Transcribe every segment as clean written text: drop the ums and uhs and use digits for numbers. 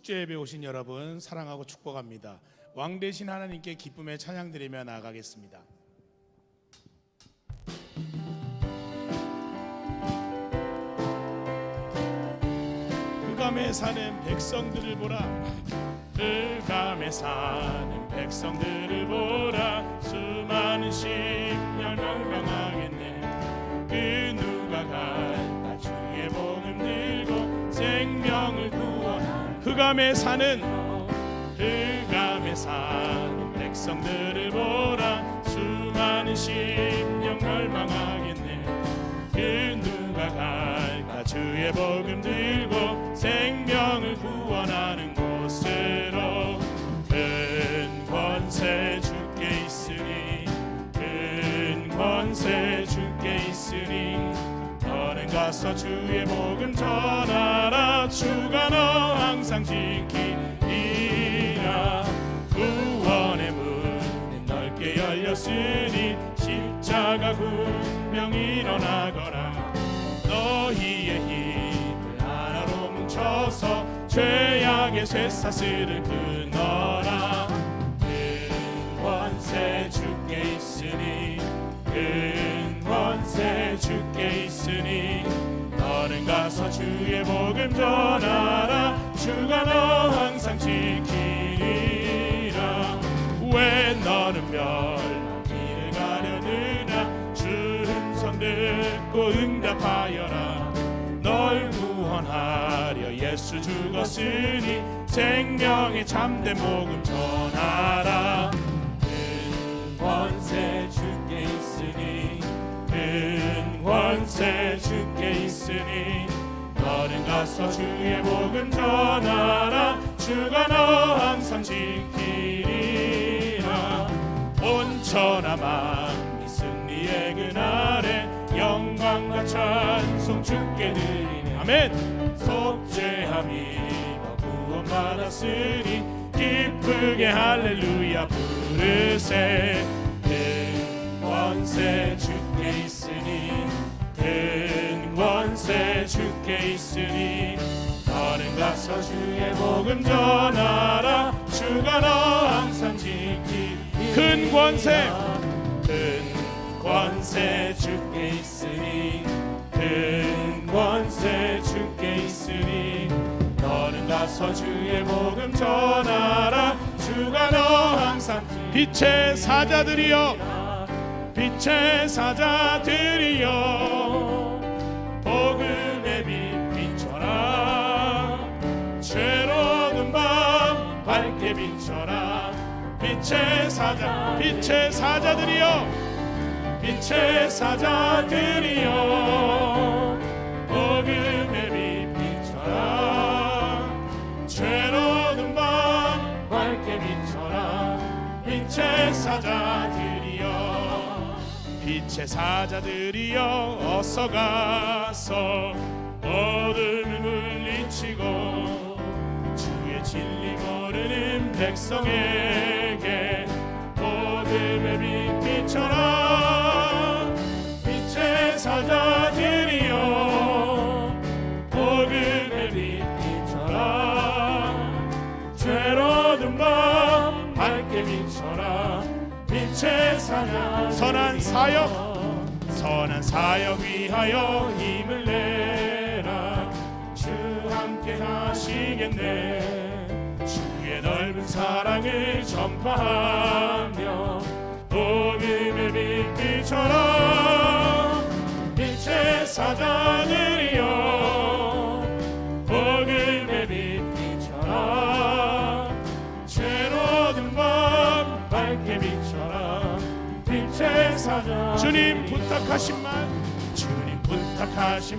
축제 예배 오신 여러분 사랑하고 축복합니다. 왕 되신 하나님께 기쁨의 찬양 드리며 나아가겠습니다. 흑암에 사는 백성들을 보라, 흑암에 사는 백성들을 보라. 수많은 심령 명명하겠네. 그 누가 갈까 주의 복음 들고 생명을 구원하. 흑암에 사는 백성들을 보라. 수많은 심령 멸망하겠네. 그 누가 갈까 주의 복음 들고 생명을 구원하는 곳으로. 큰 권세 주께 있으니, 큰 권세 주께 있으니, 너는 가서 주의 복음 전하라. 주가 너 항상 지키리라. 구원의 문은 넓게 열렸으니 십자가 군명 일어나거라. 너희의 힘을 하나로 뭉쳐서 죄악의 쇠사슬을 끊어라. 큰 권세 주께 있으니, 큰 권세 주께 있으니, 너는 가서 주의 복음 전하라. 주가 너 항상 지키리라. 왜 너는 멸망길을 가려느냐. 주는 손 듣고 응답하여라. 널 구원하려 예수 죽었으니 생명의 참된 복음 전하라. 큰 권세 주께 있으니, 큰 권세 주께 있으니, 너는 가서 주의 복음 전하라. 주가 너 항상 지키리라. 온 천하 만민 승리의 그날에 영광과 찬송 주께 드리네. 아멘. 속죄함이 너 구원받았으니 기쁘게 할렐루야 부르세. 큰 권세 주께 있으니, 큰 권세 주께 있으니, 너는 가서 주의 복음 전하라. 주가 너 항상 지키리. 큰 권세, 큰 권세 주께 있으니, 큰 권세 주께 있으니, 너는 가서 주의 복음 전하라. 주가 너 항상 빛의 사자들이여, 빛의 사자들이여, 복음의 빛 비춰라. 죄로운 밤 밝게 비춰라. 빛의 사자, 빛의 사자들이여, 빛의 사자들이여, 복음의 빛 비춰라. 죄로운 밤 밝게 비춰라. 빛의 사자들이여, 빛의 사자들이여, 어서 가서 어둠을 물리치고 주의 진리 모르는 백성에게 어둠의 빛 비춰라. 빛의 사자들이여, 복음의 빛 비춰라. 죄로운 밤 밝게 비춰라. 빛의 사자. 선한 사역 위하여 힘을 내라. 주 함께 하시겠네. 주의 넓은 사랑을 전파하며 복음의 빛 비춰라. 빛의 사자들이여, 복음의 빛 비춰라. 죄로운 밤 밝게 비춰라. 빛의 사자. 주님 부탁하신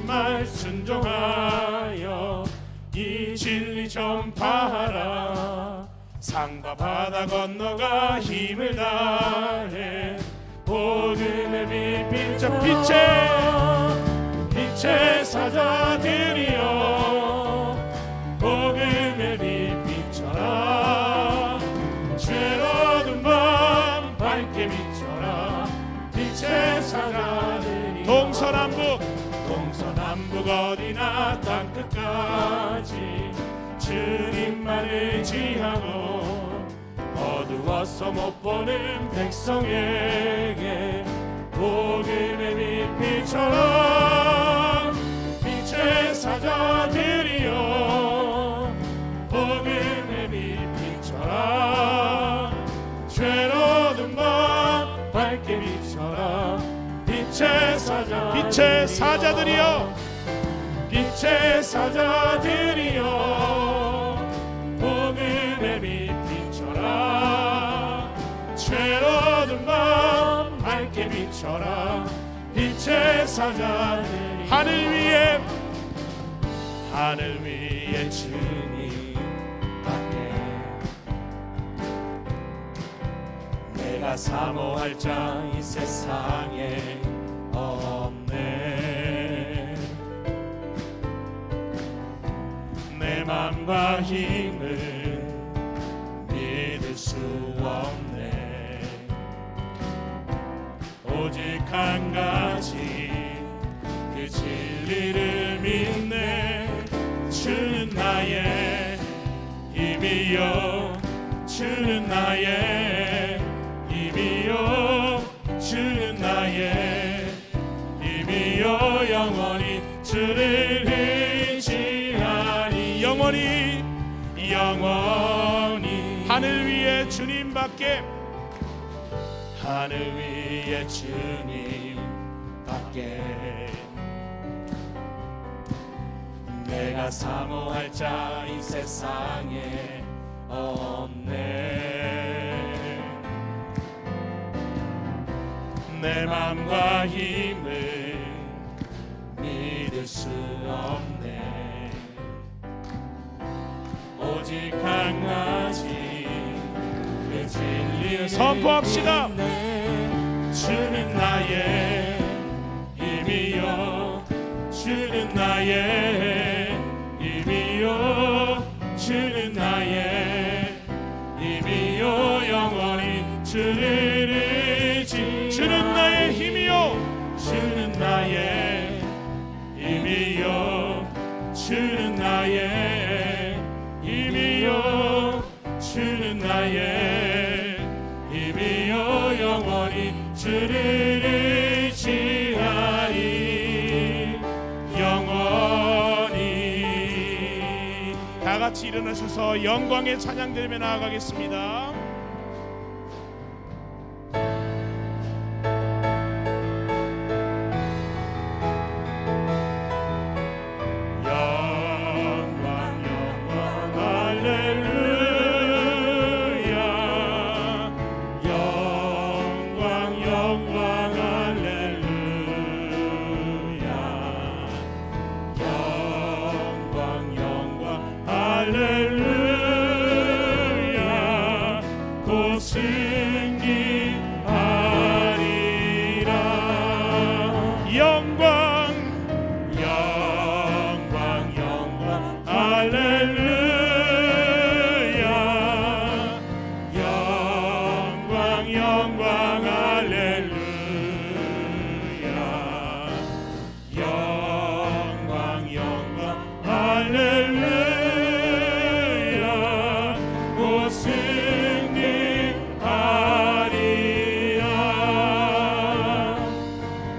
말 순종하여 이 진리 전파하라. 산과 바다 건너가 힘을 다해 복음의 빛 비춰. 빛의 사자들이여, 복음의 빛 비춰라. 죄로운 밤 밝게 비춰라. 빛의 사자들이여. 동서남북 어디나 땅끝까지 주님만 의지하고 어두워서 못 보는 백성에게 복음의 빛처럼 빛의 사자들이여 복음의 빛처럼 죄로든 밤 밝게 비춰라 빛의 사자들이여 빛의 사자들이여 복음의 빛처럼 죄로든 밤 밝게 비춰라 빛의 사자들이여 하늘 위에 주님 밖에 내가 사모할 자 이 세상에 없네 내 맘과 힘을 믿을 수 없네 오직 한 가지 그 진리를 믿네 주는 나의 힘이요 주는 나의 힘이요 주는 나의 힘이요 영원히 주를 의지하니 영원히 하늘 위에 주님밖에 하늘 위에 주님밖에 내가 사모할 자 이 세상에 없네 내 맘과 힘을 믿을 수 없네 오직 한 가지 그 진리를 선포합시다. 주는 나의 힘이요 주는 나의 힘이요 주는 나의 힘이요 영원히 주를 의지 주는 나의 힘이요 주는 나의 힘이요 주는 나의 힘이요 주는 나의 힘이요 영원히 주를 의지하리 영원히 다 같이 일어나셔서 영광의 찬양 드리며 나아가겠습니다. 할렐루야 곧 승리하리라 영광 할렐루야 영광 할렐루야 영광 할렐루야 곧 승리하리라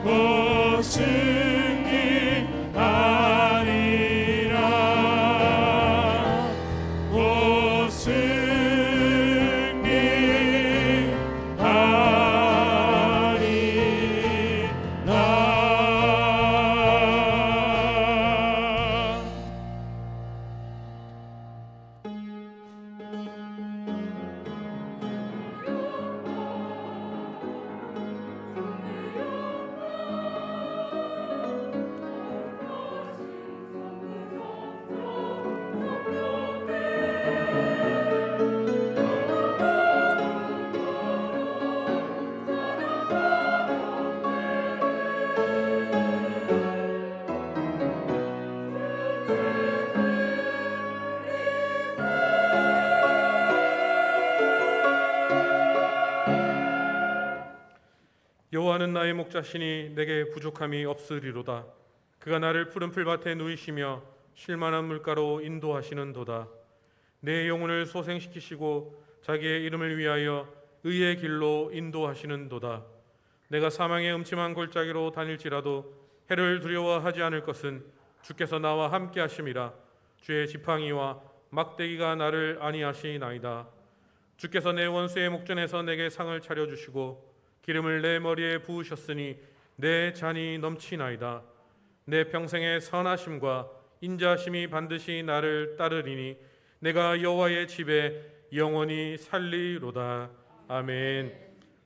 곧 승리하리라 곧 여호와는 나의 목자시니 내게 부족함이 없으리로다. 그가 나를 푸른 풀밭에 누이시며 쉴만한 물가로 인도하시는도다. 내 영혼을 소생시키시고 자기의 이름을 위하여 의의 길로 인도하시는도다. 내가 사망의 음침한 골짜기로 다닐지라도 해를 두려워하지 않을 것은 주께서 나와 함께 하심이라. 주의 지팡이와 막대기가 나를 안위하시나이다. 주께서 내 원수의 목전에서 내게 상을 차려주시고 기름을 내 머리에 부으셨으니 내 잔이 넘치나이다. 내 평생의 선하심과 인자하심이 반드시 나를 따르리니 내가 여호와의 집에 영원히 살리로다. 아멘.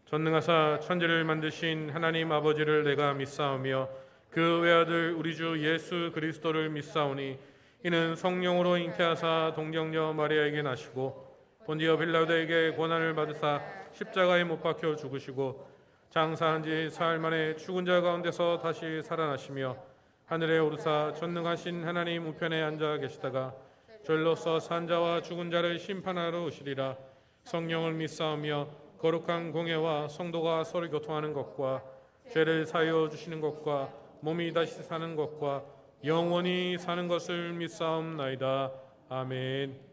전능하사 천지를 만드신 하나님 아버지를 내가 믿사오며 그 외아들 우리 주 예수 그리스도를 믿사오니 이는 성령으로 잉태하사 동정녀 마리아에게 나시고 본디오 빌라도에게 고난을 받으사 십자가에 못 박혀 죽으시고 장사한 지 사흘 만에 죽은 자 가운데서 다시 살아나시며 하늘에 오르사 전능하신 하나님 우편에 앉아 계시다가 절로서 산 자와 죽은 자를 심판하러 오시리라. 성령을 믿사오며 거룩한 공예와 성도가 서로 교통하는 것과 죄를 사하여 주시는 것과 몸이 다시 사는 것과 영원히 사는 것을 믿사옵나이다. 아멘.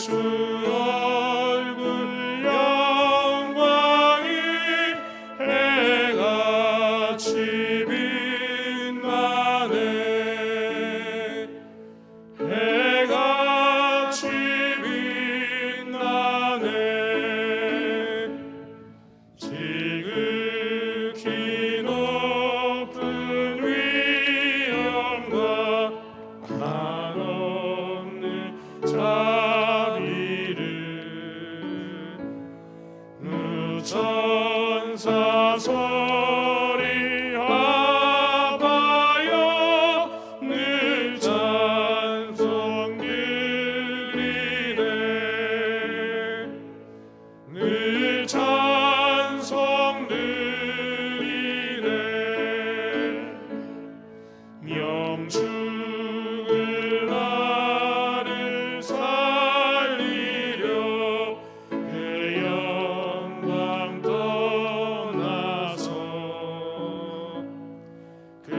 주 얼굴 영광이 해같이 빛나네. 해같이 빛나네. 지극히 높은 위엄과 한없는 자비를 천사 소리하여 늘 찬송 드리네. 늘 찬송 드리네. 명죽을 나를 살리려 그 영광 떠나서 그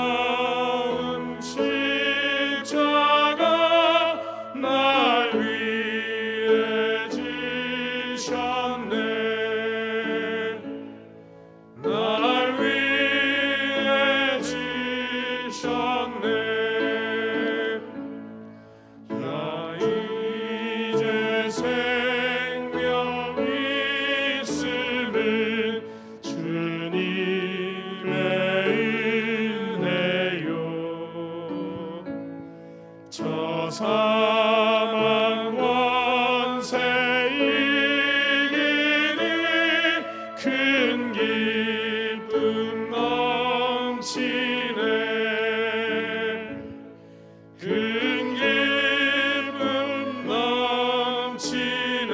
부끄러운 십자가 날 위해 지셨네. 날 위해 지셨네. 야 이제 생명 있음은 주님의 은혜요. 저 사망 권세 이기니 큰 기쁨 넘치네. 큰 기쁨 넘치네.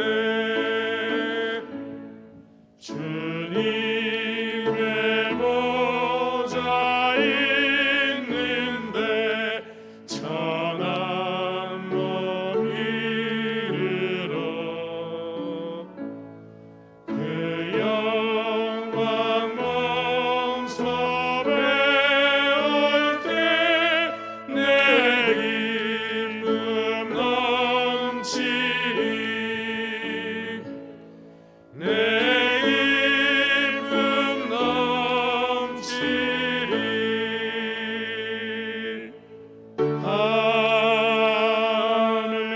주님의 보좌 있는데 천한 몸 이르러 그 영광 몸섭에 올 때 내 기쁨 넘치리. 내 기쁨 넘치리. 아멘.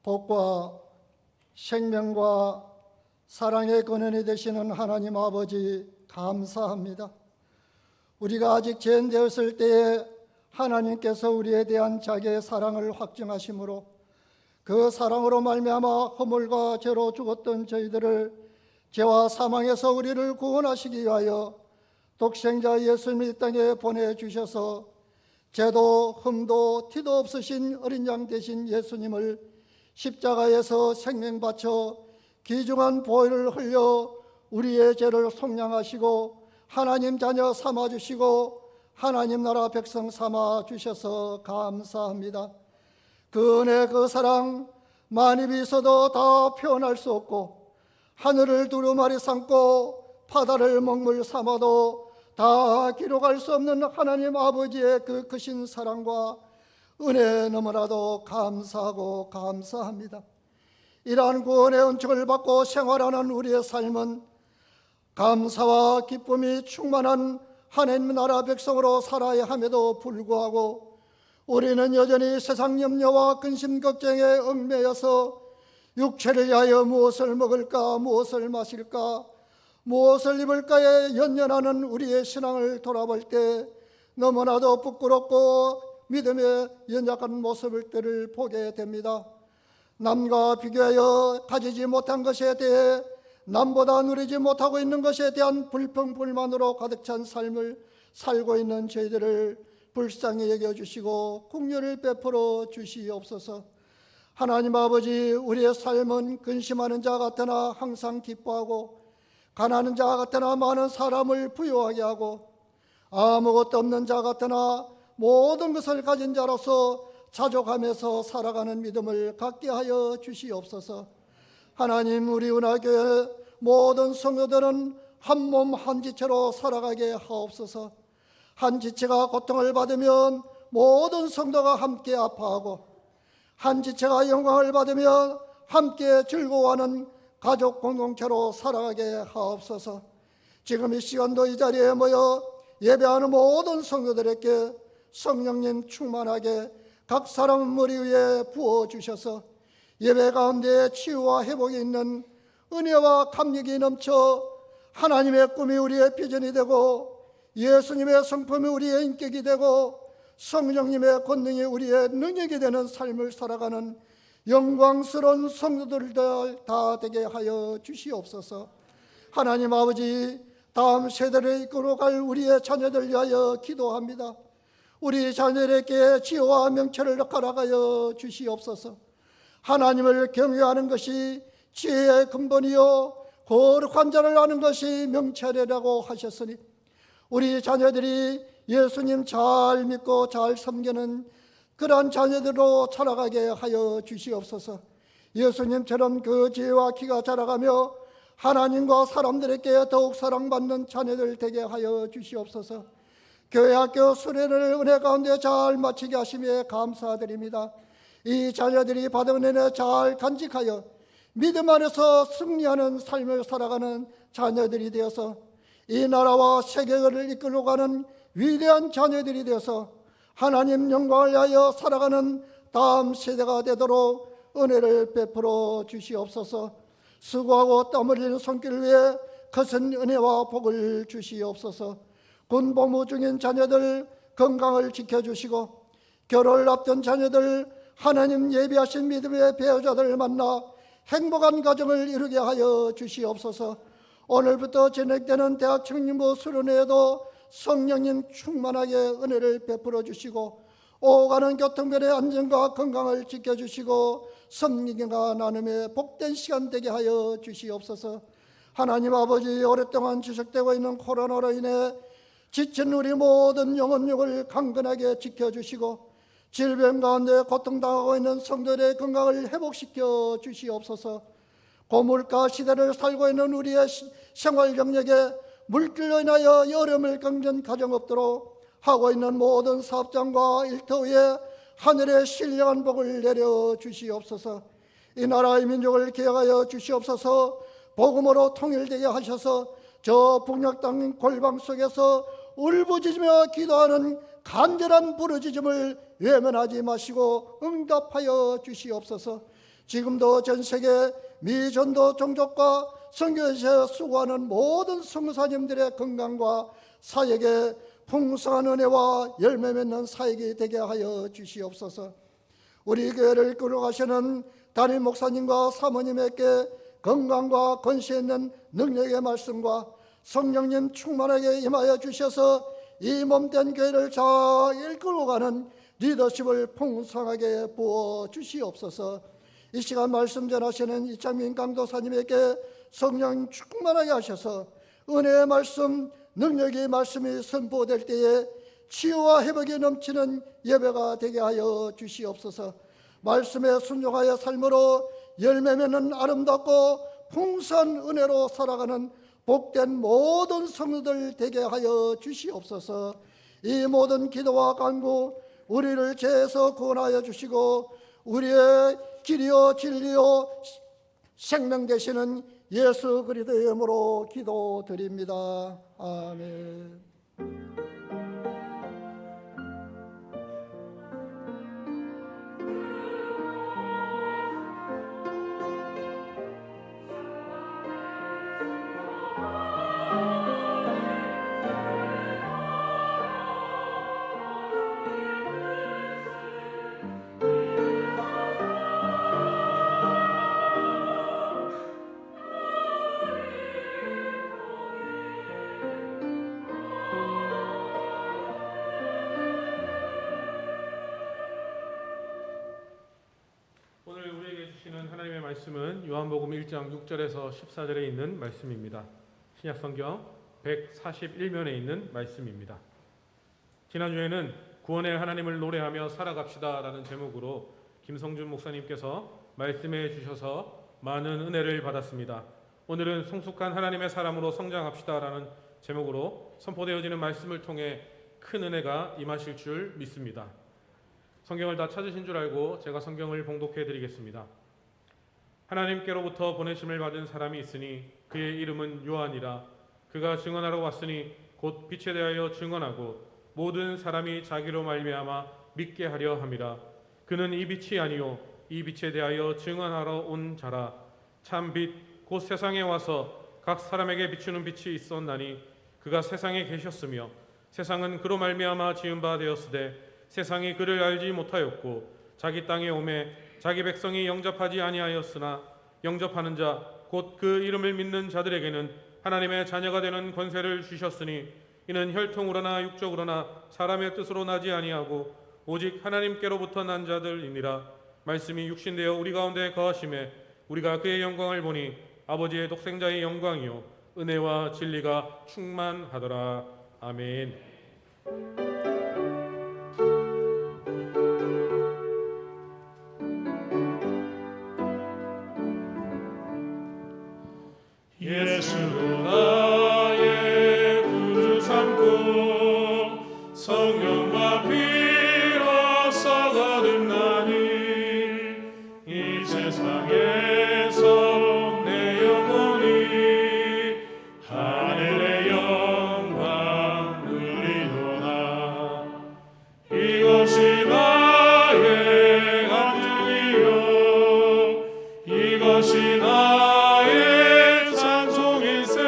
복과 생명과 사랑의 근원이 되시는 하나님 아버지 감사합니다. 우리가 아직 죄인 되었을 때에 하나님께서 우리에 대한 자기의 사랑을 확증하심으로 그 사랑으로 말미암아 허물과 죄로 죽었던 저희들을 죄와 사망에서 우리를 구원하시기 위하여 독생자 예수님을 이 땅에 보내주셔서 죄도 흠도 티도 없으신 어린 양 되신 예수님을 십자가에서 생명 바쳐 귀중한 보혈을 흘려 우리의 죄를 속량하시고 하나님 자녀 삼아주시고 하나님 나라 백성 삼아주셔서 감사합니다. 그 은혜 그 사랑 만입이 있어도 다 표현할 수 없고 하늘을 두루마리 삼고 바다를 먹물 삼아도 다 기록할 수 없는 하나님 아버지의 그 크신 사랑과 은혜 너무나도 감사하고 감사합니다. 이러한 구원의 은총을 받고 생활하는 우리의 삶은 감사와 기쁨이 충만한 하나님 나라 백성으로 살아야 함에도 불구하고 우리는 여전히 세상 염려와 근심 걱정에 얽매여서 육체를 위하여 무엇을 먹을까 무엇을 마실까 무엇을 입을까에 연연하는 우리의 신앙을 돌아볼 때 너무나도 부끄럽고 믿음의 연약한 모습을 때를 보게 됩니다. 남과 비교하여 가지지 못한 것에 대해 남보다 누리지 못하고 있는 것에 대한 불평불만으로 가득 찬 삶을 살고 있는 저희들을 불쌍히 여겨주시고 긍휼을 베풀어 주시옵소서. 하나님 아버지, 우리의 삶은 근심하는 자 같으나 항상 기뻐하고 가난한 자 같으나 많은 사람을 부유하게 하고 아무것도 없는 자 같으나 모든 것을 가진 자로서 자족하면서 살아가는 믿음을 갖게 하여 주시옵소서. 하나님, 우리 은하교회 모든 성도들은 한 몸 한 지체로 살아가게 하옵소서. 한 지체가 고통을 받으면 모든 성도가 함께 아파하고, 한 지체가 영광을 받으면 함께 즐거워하는 가족 공동체로 살아가게 하옵소서. 지금 이 시간도 이 자리에 모여 예배하는 모든 성도들에게 성령님 충만하게 각 사람 머리 위에 부어주셔서 예배 가운데 치유와 회복이 있는 은혜와 감격이 넘쳐 하나님의 꿈이 우리의 비전이 되고, 예수님의 성품이 우리의 인격이 되고, 성령님의 권능이 우리의 능력이 되는 삶을 살아가는 영광스러운 성도들 다 되게 하여 주시옵소서. 하나님 아버지, 다음 세대를 이끌어갈 우리의 자녀들 위하여 기도합니다. 우리 자녀에게 지혜와 명철을 허락하여 주시옵소서. 하나님을 경외하는 것이 지혜의 근본이요 거룩한 자를 아는 것이 명철이라고 하셨으니, 우리 자녀들이 예수님 잘 믿고 잘 섬기는 그러한 자녀들로 자라가게 하여 주시옵소서. 예수님처럼 그 지혜와 키가 자라가며 하나님과 사람들에게 더욱 사랑받는 자녀들 되게 하여 주시옵소서. 교회 학교 수련을 은혜 가운데 잘 마치게 하심에 감사드립니다. 이 자녀들이 받은 은혜 잘 간직하여 믿음 안에서 승리하는 삶을 살아가는 자녀들이 되어서 이 나라와 세계를 이끌어가는 위대한 자녀들이 되어서 하나님 영광을 위하여 살아가는 다음 세대가 되도록 은혜를 베풀어 주시옵소서. 수고하고 땀 흘리는 손길을 위해 거센 은혜와 복을 주시옵소서. 군 복무 중인 자녀들 건강을 지켜주시고, 결혼을 앞둔 자녀들 하나님 예비하신 믿음의 배우자들을 만나 행복한 가정을 이루게 하여 주시옵소서. 오늘부터 진행되는 대학 청년부 수련회에도 성령님 충만하게 은혜를 베풀어 주시고, 오가는 교통편의 안전과 건강을 지켜주시고 섬김과 나눔의 복된 시간 되게 하여 주시옵소서. 하나님 아버지, 오랫동안 지속되고 있는 코로나로 인해 지친 우리 모든 영혼력을 강건하게 지켜주시고, 질병 가운데 고통당하고 있는 성도들의 건강을 회복시켜 주시옵소서. 고물가 시대를 살고 있는 우리의 생활 경력에 물질로 인하여 어려움을 겪는 가정 없도록 하고 있는 모든 사업장과 일터에 하늘의 신령한 복을 내려 주시옵소서. 이 나라의 민족을 개혁하여 주시옵소서. 복음으로 통일되게 하셔서 저 북녘 땅 골방 속에서 울부짖으며 기도하는 간절한 부르짖음을 외면하지 마시고 응답하여 주시옵소서. 지금도 전 세계 미전도 종족과 선교에서 수고하는 모든 선교사님들의 건강과 사역에 풍성한 은혜와 열매 맺는 사역이 되게 하여 주시옵소서. 우리 교회를 이끌어 가시는 담임 목사님과 사모님에게 건강과 권세 있는 능력의 말씀과 성령님 충만하게 임하여 주셔서 이 몸된 교회를 잘 이끌어가는 리더십을 풍성하게 부어 주시옵소서. 이 시간 말씀 전하시는 이창민 강도사님에게 성령 충만하게 하셔서 은혜의 말씀, 능력의 말씀이 선포될 때에 치유와 회복이 넘치는 예배가 되게 하여 주시옵소서. 말씀에 순종하여 삶으로 열매 맺는 아름답고 풍성한 은혜로 살아가는 복된 모든 성도들 되게 하여 주시옵소서. 이 모든 기도와 간구 우리를 죄에서 구원하여 주시고 우리의 길이요 진리요 생명 되시는 예수 그리스도의 이름으로 기도드립니다. 아멘. 하나님의 말씀은 요한복음 1장 6절에서 14절에 있는 말씀입니다. 신약성경 141면에 있는 말씀입니다. 지난주에는 구원의 하나님을 노래하며 살아갑시다 라는 제목으로 김성준 목사님께서 말씀해 주셔서 많은 은혜를 받았습니다. 오늘은 성숙한 하나님의 사람으로 성장합시다라는 제목으로 선포되어지는 말씀을 통해 큰 은혜가 임하실 줄 믿습니다. 성경을 다 찾으신 줄 알고 제가 성경을 봉독해 드리겠습니다. 하나님께로부터 보내심을 받은 사람이 있으니 그의 이름은 요한이라. 그가 증언하러 왔으니 곧 빛에 대하여 증언하고 모든 사람이 자기로 말미암아 믿게 하려 함이라. 그는 이 빛이 아니요 이 빛에 대하여 증언하러 온 자라. 참 빛 곧 세상에 와서 각 사람에게 비추는 빛이 있었나니 그가 세상에 계셨으며 세상은 그로 말미암아 지은 바 되었으되 세상이 그를 알지 못하였고 자기 땅에 오매 자기 백성이 영접하지 아니하였으나 영접하는 자 곧 그 이름을 믿는 자들에게는 하나님의 자녀가 되는 권세를 주셨으니 이는 혈통으로나 육적으로나 사람의 뜻으로 나지 아니하고 오직 하나님께로부터 난 자들이니라. 말씀이 육신되어 우리 가운데 거하심에 우리가 그의 영광을 보니 아버지의 독생자의 영광이요 은혜와 진리가 충만하더라. 아멘. 예수로 나의 구주 삼고 성령과 피로써 거듭나니 이 세상에서 내 영혼이 하늘의 영광 누리도다. 이것이 나의 간증이요 이것이 나의 찬송일세.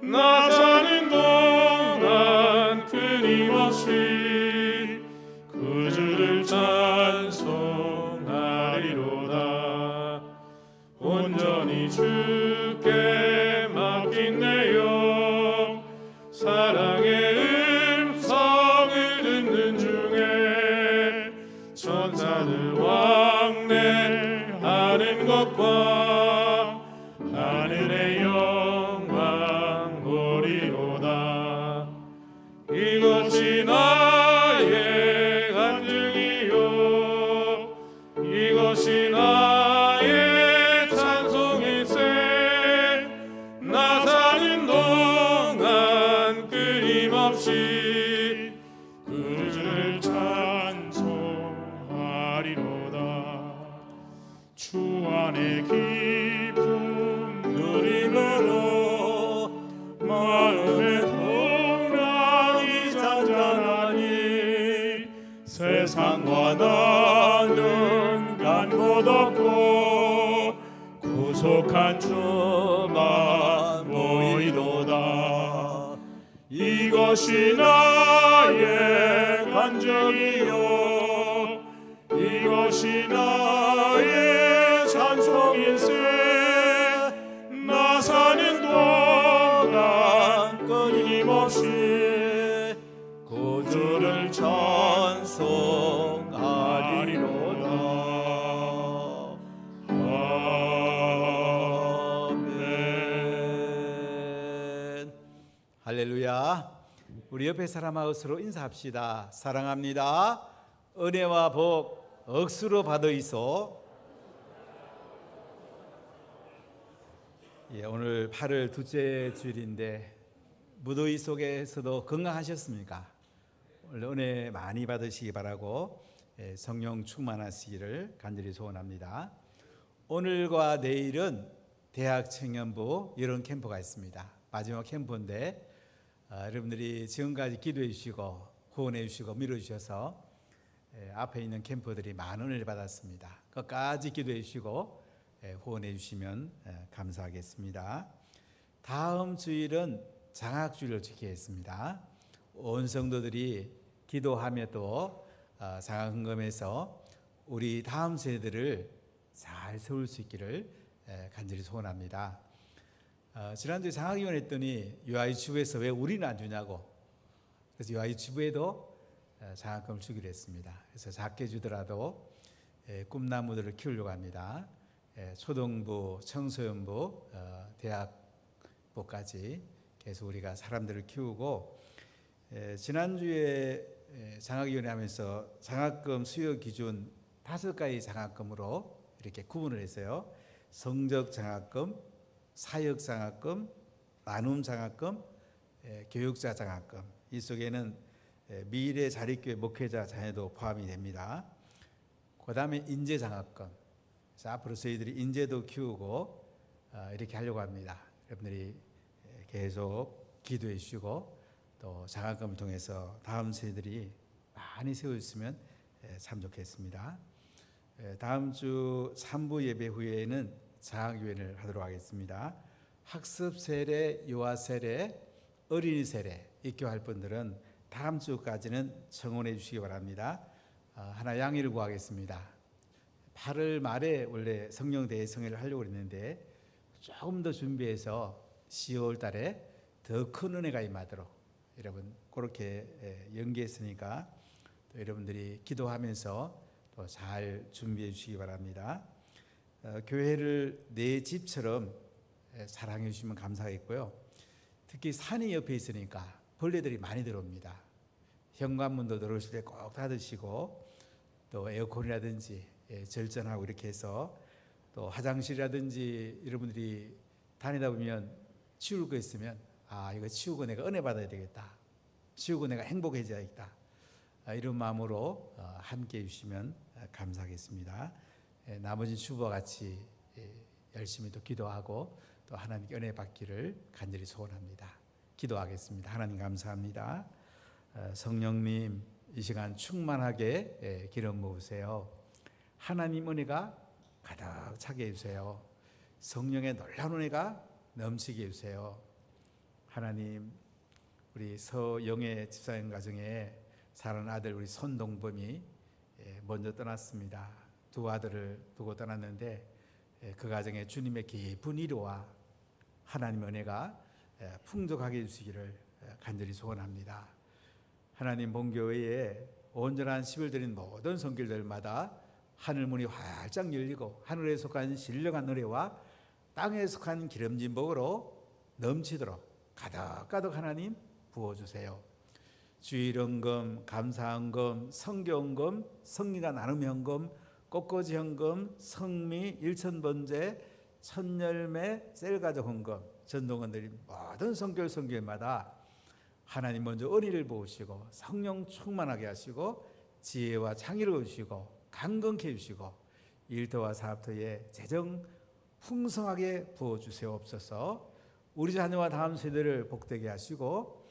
나 사는 동안 끊임없이 그 주를 찬송하리로다. 온전히 주께 맡긴 내 영 사랑의 음성을 듣는 중에 천사들 왕래하는 것과 하늘의 영광 보리로다. 이것이 나의 간증이요 이것이 나의 찬송일세. 나 사는 동안 끊임없이 그 주를 찬송하리로다. 주 안에 기쁨 누림으로 마음의 풍랑이 잔잔하니 세상과 나는 간 곳 없고 구속한 주만 보이도다. 이것이 나의 간증이요 이것이 나의 찬송일세. 나 사는 동안 끊임없이 구주를 찬송하리로다. 아멘. 할렐루야. 우리 옆에 사람하고 서로 인사합시다. 사랑합니다. 은혜와 복 억수로 받으이소. 오늘 8월 둘째 주일인데 무더위 속에서도 건강하셨습니까? 오늘 은혜 많이 받으시기 바라고 성령 충만하시기를 간절히 소원합니다. 오늘과 내일은 대학 청년부 여름 캠프가 있습니다. 마지막 캠프인데 여러분들이 지금까지 기도해 주시고 후원해 주시고 밀어 주셔서 앞에 있는 캠프들이 많은 은혜를 받았습니다. 끝까지 기도해 주시고 후원해 주시면 감사하겠습니다. 다음 주일은 장학주일을 지키겠습니다. 온 성도들이 기도하며 또 장학헌금해서 우리 다음 세대를 잘 세울 수 있기를 간절히 소원합니다. 지난주에 장학위원 했더니 유아유치부에서 왜 우리는 안 주냐고, 그래서 유아유치부에도 장학금을 주기로 했습니다. 그래서 작게 주더라도 꿈나무들을 키우려고 합니다. 초등부, 청소년부, 대학부까지 계속 우리가 사람들을 키우고, 지난주에 장학위원회 하면서 장학금 수요 기준 5가지 장학금으로 이렇게 구분을 했어요. 성적 장학금, 사역장학금, 나눔장학금, 교육자 장학금, 이 속에는 미래 자립교회 목회자 자녀도 포함이 됩니다. 그 다음에 인재장학금. 그래서 앞으로 저희들이 인재도 키우고 이렇게 하려고 합니다. 여러분들이 계속 기도해 주시고 또 장학금을 통해서 다음 세대들이 많이 세워주시면 참 좋겠습니다. 다음 주 3부 예배 후에는 장학유인을 하도록 하겠습니다. 학습 세례, 유아 세례, 어린이 세례 입교할 분들은 다음 주까지는 청원해 주시기 바랍니다. 하나 양해를 구하겠습니다. 8월 말에 원래 성령 대성회를 하려고 했는데 조금 더 준비해서 10월 달에 더 큰 은혜가 임하도록 여러분 그렇게 연기했으니까 또 여러분들이 기도하면서 또 잘 준비해 주시기 바랍니다. 교회를 내 집처럼 사랑해 주시면 감사하겠고요. 특히 산이 옆에 있으니까 벌레들이 많이 들어옵니다. 현관문도 들어오실 때 꼭 닫으시고 또 에어컨이라든지 절전하고 이렇게 해서 또 화장실이라든지 여러분들이 다니다 보면 치울 거 있으면 이거 치우고 내가 은혜 받아야 되겠다. 치우고 내가 행복해져야겠다. 이런 마음으로 함께 해주시면 감사하겠습니다. 나머지 주부와 같이 열심히 또 기도하고 또 하나님께 은혜 받기를 간절히 소원합니다. 기도하겠습니다. 하나님 감사합니다. 성령님 이 시간 충만하게 기름 부으세요. 하나님 은혜가 가득 차게 해주세요. 성령의 놀라운 은혜가 넘치게 해주세요. 하나님 우리 서영애 집사님 가정에 사는 아들 우리 손동범이 먼저 떠났습니다. 두 아들을 두고 떠났는데 그 가정에 주님의 깊은 위로와 하나님의 은혜가 풍족하게 해주시기를 간절히 소원합니다. 하나님 본교회에 온전한 10을 드린 모든 성길들마다 하늘문이 활짝 열리고 하늘에 속한 신령한 은혜와 땅에 속한 기름진 복으로 넘치도록 가득가득 하나님 부어주세요. 주일헌금, 감사헌금, 성교헌금, 성리가 나눔의 헌금, 꽃꽂이 헌금, 성미, 일천번제, 천열매, 셀가족 헌금, 전동원들이 모든 성결 성교회마다 하나님 먼저 은혜를 부으시고 성령 충만하게 하시고 지혜와 창의를 주시고 강건케 해주시고 일터와 사업터에 재정 풍성하게 부어주세요옵소서. 우리 자녀와 다음 세대를 복되게 하시고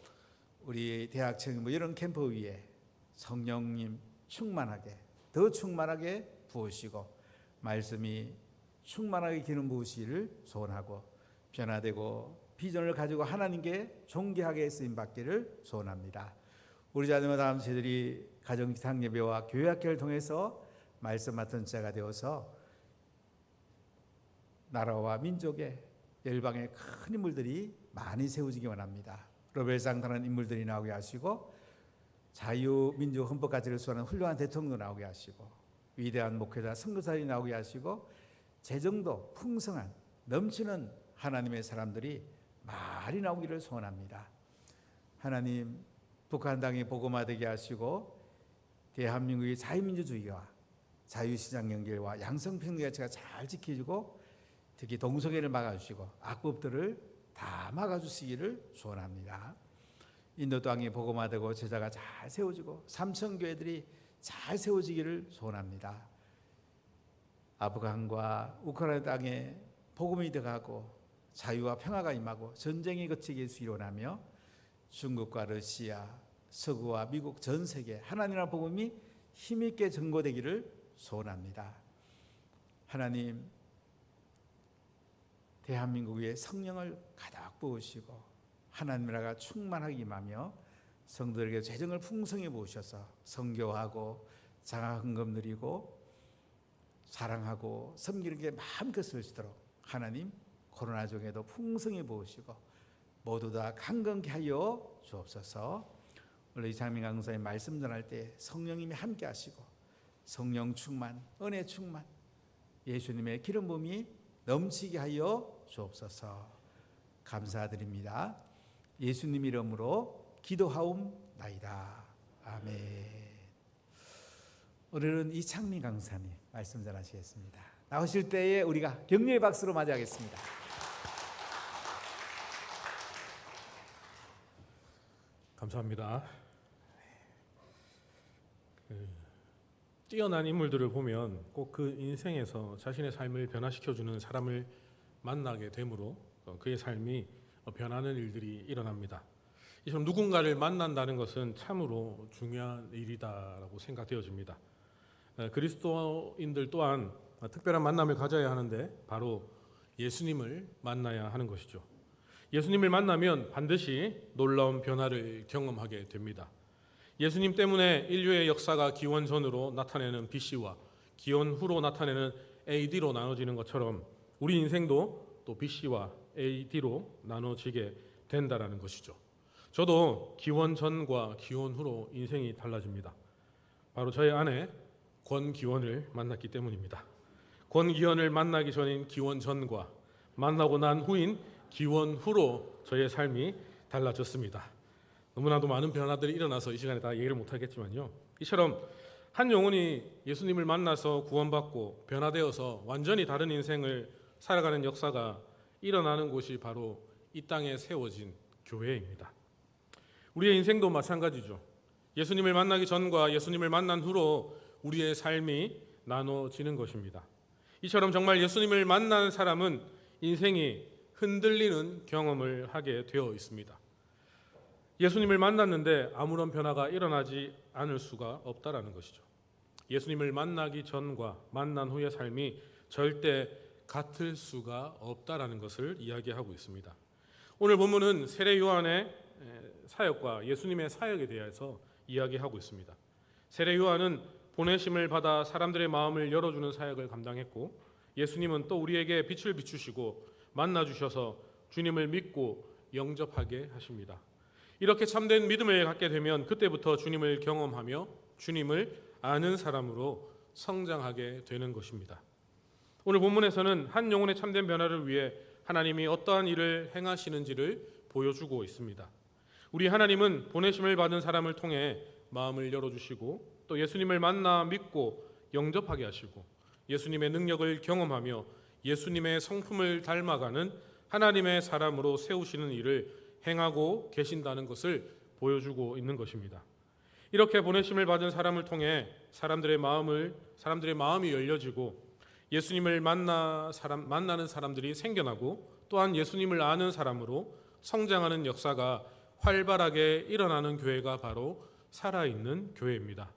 우리 대학생 이런 캠프 위에 성령님 충만하게 더 충만하게 부으시고 말씀이 충만하게 기름 부으시기를 소원하고 변화되고 비전을 가지고 하나님께 존귀하게 쓰임받기를 소원합니다. 우리 자녀와 다음 세대들이 가정기상 예배와 교회학교를 통해서 말씀 맡은 자가 되어서 나라와 민족의 열방의 큰 인물들이 많이 세워지기 원합니다. 로벨상당한 인물들이 나오게 하시고 자유민주 헌법 가치를 수호하는 훌륭한 대통령도 나오게 하시고 위대한 목회자 선교사들이 나오게 하시고 재정도 풍성한 넘치는 하나님의 사람들이 많이 나오기를 소원합니다. 하나님 북한 땅이 복음화되게 하시고 대한민국의 자유민주주의와 자유시장 연결과 양성평등 가치가 잘 지켜지고 특히 동성애를 막아주시고 악법들을 다 막아주시기를 소원합니다. 인도 땅이 복음화되고 제자가 잘 세워지고 삼천교회들이 잘 세워지기를 소원합니다. 아프간과 우크라이나 땅에 복음이 들어가고 자유와 평화가 임하고 전쟁이 그치게 일어나며 중국과 러시아, 서구와 미국 전 세계 하나님의 복음이 힘있게 전거되기를 소원합니다. 하나님 대한민국 위에 성령을 가득 부으시고 하나님의 나라가 충만하게 임하며 성도들에게 재정을 풍성히 부으셔서 선교하고 장학헌금 드리고 사랑하고 섬기는 게 마음껏 쓰시도록 하나님 코로나 중에도 풍성히 부으시고 모두 다 강건케 하여 주옵소서. 원래 이창민 강사님 말씀 전할 때 성령님이 함께 하시고 성령 충만, 은혜 충만, 예수님의 기름 부음이 넘치게 하여 주옵소서. 감사드립니다. 예수님 이름으로 기도하옵나이다. 아멘. 오늘은 이창민 강사님 말씀 전하시겠습니다. 나오실 때에 우리가 격려의 박수로 맞이하겠습니다. 감사합니다. 뛰어난 인물들을 보면 꼭 그 인생에서 자신의 삶을 변화시켜주는 사람을 만나게 되므로 그의 삶이 변하는 일들이 일어납니다. 이처럼 누군가를 만난다는 것은 참으로 중요한 일이다라고 생각되어집니다. 그리스도인들 또한 특별한 만남을 가져야 하는데 바로 예수님을 만나야 하는 것이죠. 예수님을 만나면 반드시 놀라운 변화를 경험하게 됩니다. 예수님 때문에 인류의 역사가 기원 전으로 나타내는 BC와 기원 후로 나타내는 AD로 나눠지는 것처럼 우리 인생도 또 BC와 AD로 나눠지게 된다라는 것이죠. 저도 기원 전과 기원 후로 인생이 달라집니다. 바로 저의 아내 권기원을 만났기 때문입니다. 권기원을 만나기 전인 기원 전과 만나고 난 후인 기원 후로 저의 삶이 달라졌습니다. 너무나도 많은 변화들이 일어나서 이 시간에 다 얘기를 못하겠지만요. 이처럼 한 영혼이 예수님을 만나서 구원받고 변화되어서 완전히 다른 인생을 살아가는 역사가 일어나는 곳이 바로 이 땅에 세워진 교회입니다. 우리의 인생도 마찬가지죠. 예수님을 만나기 전과 예수님을 만난 후로 우리의 삶이 나눠지는 것입니다. 이처럼 정말 예수님을 만난 사람은 인생이 흔들리는 경험을 하게 되어 있습니다. 예수님을 만났는데 아무런 변화가 일어나지 않을 수가 없다라는 것이죠. 예수님을 만나기 전과 만난 후의 삶이 절대 같을 수가 없다라는 것을 이야기하고 있습니다. 오늘 본문은 세례 요한의 사역과 예수님의 사역에 대해서 이야기하고 있습니다. 세례 요한은 보내심을 받아 사람들의 마음을 열어주는 사역을 감당했고, 예수님은 또 우리에게 빛을 비추시고 만나 주셔서 주님을 믿고 영접하게 하십니다. 이렇게 참된 믿음을 갖게 되면 그때부터 주님을 경험하며 주님을 아는 사람으로 성장하게 되는 것입니다. 오늘 본문에서는 한 영혼의 참된 변화를 위해 하나님이 어떠한 일을 행하시는지를 보여주고 있습니다. 우리 하나님은 보내심을 받은 사람을 통해 마음을 열어주시고 또 예수님을 만나 믿고 영접하게 하시고 예수님의 능력을 경험하며 예수님의 성품을 닮아가는 하나님의 사람으로 세우시는 일을 행하고 계신다는 것을 보여주고 있는 것입니다. 이렇게 보내심을 받은 사람을 통해 사람들의 마음이 열려지고 예수님을 만나는 사람들이 생겨나고 또한 예수님을 아는 사람으로 성장하는 역사가 활발하게 일어나는 교회가 바로 살아있는 교회입니다.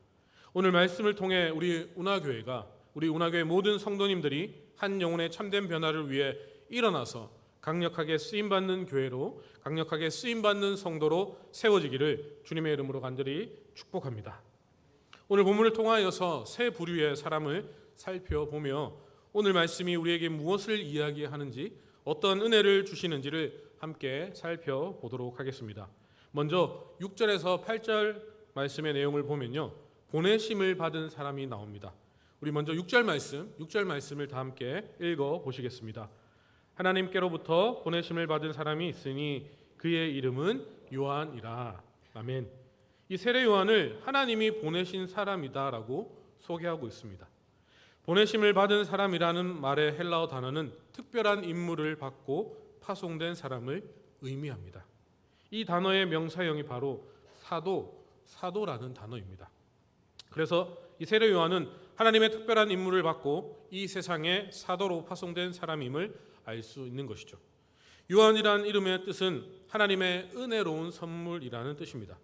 오늘 말씀을 통해 우리 운하교회 모든 성도님들이 한 영혼의 참된 변화를 위해 일어나서 강력하게 쓰임받는 교회로, 강력하게 쓰임받는 성도로 세워지기를 주님의 이름으로 간절히 축복합니다. 오늘 본문을 통하여서 세 부류의 사람을 살펴보며 오늘 말씀이 우리에게 무엇을 이야기하는지, 어떤 은혜를 주시는지를 함께 살펴보도록 하겠습니다. 먼저 6절에서 8절 말씀의 내용을 보면요, 보내심을 받은 사람이 나옵니다. 우리 먼저 6절 말씀을 다 함께 읽어 보시겠습니다. 하나님께로부터 보내심을 받은 사람이 있으니 그의 이름은 요한이라. 아멘. 이 세례 요한을 하나님이 보내신 사람이다라고 소개하고 있습니다. 보내심을 받은 사람이라는 말의 헬라어 단어는 특별한 임무를 받고 파송된 사람을 의미합니다. 이 단어의 명사형이 바로 사도라는 단어입니다. 그래서 이 세례 요한은 하나님의 특별한 임무를 받고 이 세상에 사도로 파송된 사람임을 알 수 있는 것이죠. 요한이란 이름의 뜻은 하나님의 은혜로운 선물이라는 뜻입니다.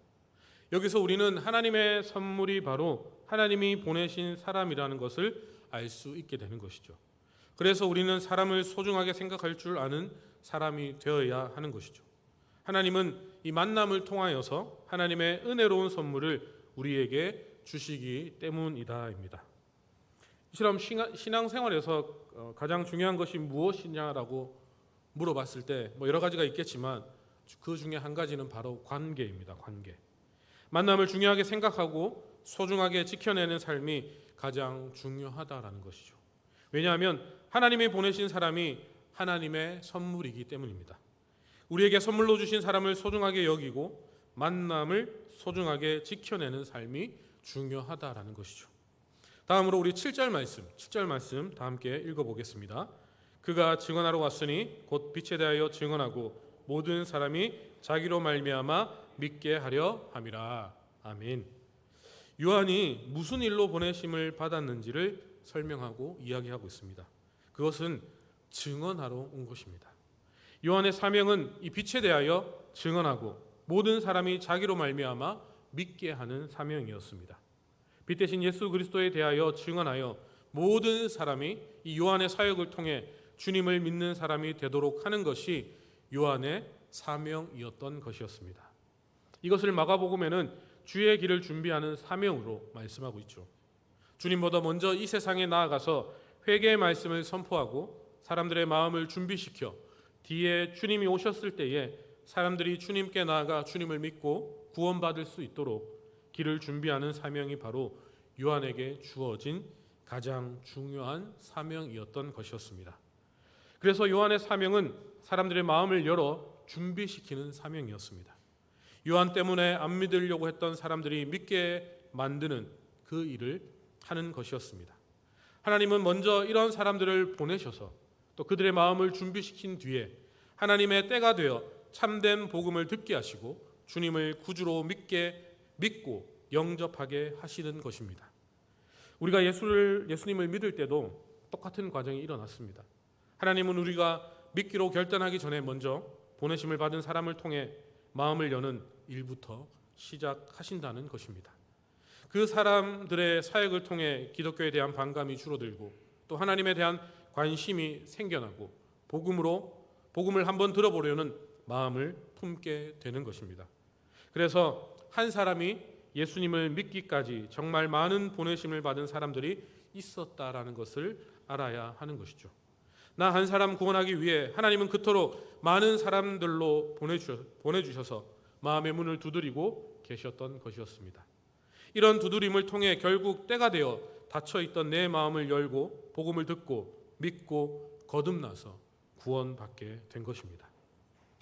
여기서 우리는 하나님의 선물이 바로 하나님이 보내신 사람이라는 것을 알 수 있게 되는 것이죠. 그래서 우리는 사람을 소중하게 생각할 줄 아는 사람이 되어야 하는 것이죠. 하나님은 이 만남을 통하여서 하나님의 은혜로운 선물을 우리에게 주시기 때문이다입니다. 이처럼 신앙생활에서 가장 중요한 것이 무엇이냐라고 물어봤을 때 여러 가지가 있겠지만 그 중에 한 가지는 바로 관계입니다. 관계. 만남을 중요하게 생각하고 소중하게 지켜내는 삶이 가장 중요하다라는 것이죠. 왜냐하면 하나님이 보내신 사람이 하나님의 선물이기 때문입니다. 우리에게 선물로 주신 사람을 소중하게 여기고 만남을 소중하게 지켜내는 삶이 중요하다라는 것이죠. 다음으로 우리 7절 말씀 다 함께 읽어보겠습니다. 그가 증언하러 왔으니 곧 빛에 대하여 증언하고 모든 사람이 자기로 말미암아 믿게 하려 함이라. 아멘. 요한이 무슨 일로 보내심을 받았는지를 설명하고 이야기하고 있습니다. 그것은 증언하러 온 것입니다. 요한의 사명은 이 빛에 대하여 증언하고 모든 사람이 자기로 말미암아 믿게 하는 사명이었습니다. 빛 대신 예수 그리스도에 대하여 증언하여 모든 사람이 이 요한의 사역을 통해 주님을 믿는 사람이 되도록 하는 것이 요한의 사명이었던 것이었습니다. 이것을 마가복음에는 주의 길을 준비하는 사명으로 말씀하고 있죠. 주님보다 먼저 이 세상에 나아가서 회개의 말씀을 선포하고 사람들의 마음을 준비시켜 뒤에 주님이 오셨을 때에 사람들이 주님께 나아가 주님을 믿고 구원받을 수 있도록 길을 준비하는 사명이 바로 요한에게 주어진 가장 중요한 사명이었던 것이었습니다. 그래서 요한의 사명은 사람들의 마음을 열어 준비시키는 사명이었습니다. 요한 때문에 안 믿으려고 했던 사람들이 믿게 만드는 그 일을 하는 것이었습니다. 하나님은 먼저 이런 사람들을 보내셔서 또 그들의 마음을 준비시킨 뒤에 하나님의 때가 되어 참된 복음을 듣게 하시고 주님을 구주로 믿고 영접하게 하시는 것입니다. 우리가 예수님을 믿을 때도 똑같은 과정이 일어났습니다. 하나님은 우리가 믿기로 결단하기 전에 먼저 보내심을 받은 사람을 통해 마음을 여는 일부터 시작하신다는 것입니다. 그 사람들의 사역을 통해 기독교에 대한 반감이 줄어들고 또 하나님에 대한 관심이 생겨나고 복음을 한번 들어보려는 마음을 품게 되는 것입니다. 그래서 한 사람이 예수님을 믿기까지 정말 많은 보내심을 받은 사람들이 있었다라는 것을 알아야 하는 것이죠. 나 한 사람 구원하기 위해 하나님은 그토록 많은 사람들로 보내주셔서 마음의 문을 두드리고 계셨던 것이었습니다. 이런 두드림을 통해 결국 때가 되어 닫혀있던 내 마음을 열고 복음을 듣고 믿고 거듭나서 구원받게 된 것입니다.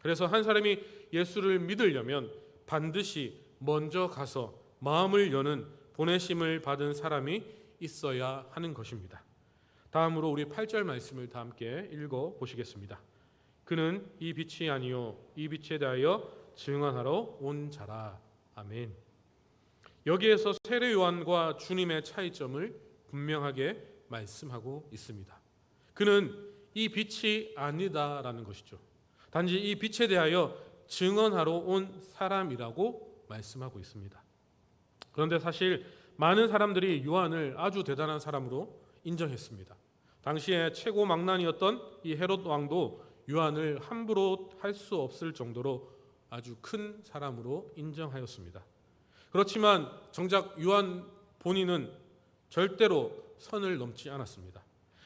그래서 한 사람이 예수를 믿으려면 반드시 먼저 가서 마음을 여는 보내심을 받은 사람이 있어야 하는 것입니다. 다음으로 우리 8절 말씀을 다 함께 읽어 보시겠습니다. 그는 이 빛이 아니요 이 빛에 대하여 증언하러 온 자라. 아멘. 여기에서 세례 요한과 주님의 차이점을 분명하게 말씀하고 있습니다. 그는 이 빛이 아니다라는 것이죠. 단지 이 빛에 대하여 증언하러 온 사람이라고 말씀하고 있습니다. 그런데 사실 많은 사람들이 요한을 아주 대단한 사람으로 인정했습니다. 당시에 최고 망난이었던 이 헤롯 왕도 요한을 함부로 할 수 없을 정도로 아주 큰 사람으로 인정하였습니다. 그렇지만 정작 요한 본인은 절대로 선을 넘지 않았습니다.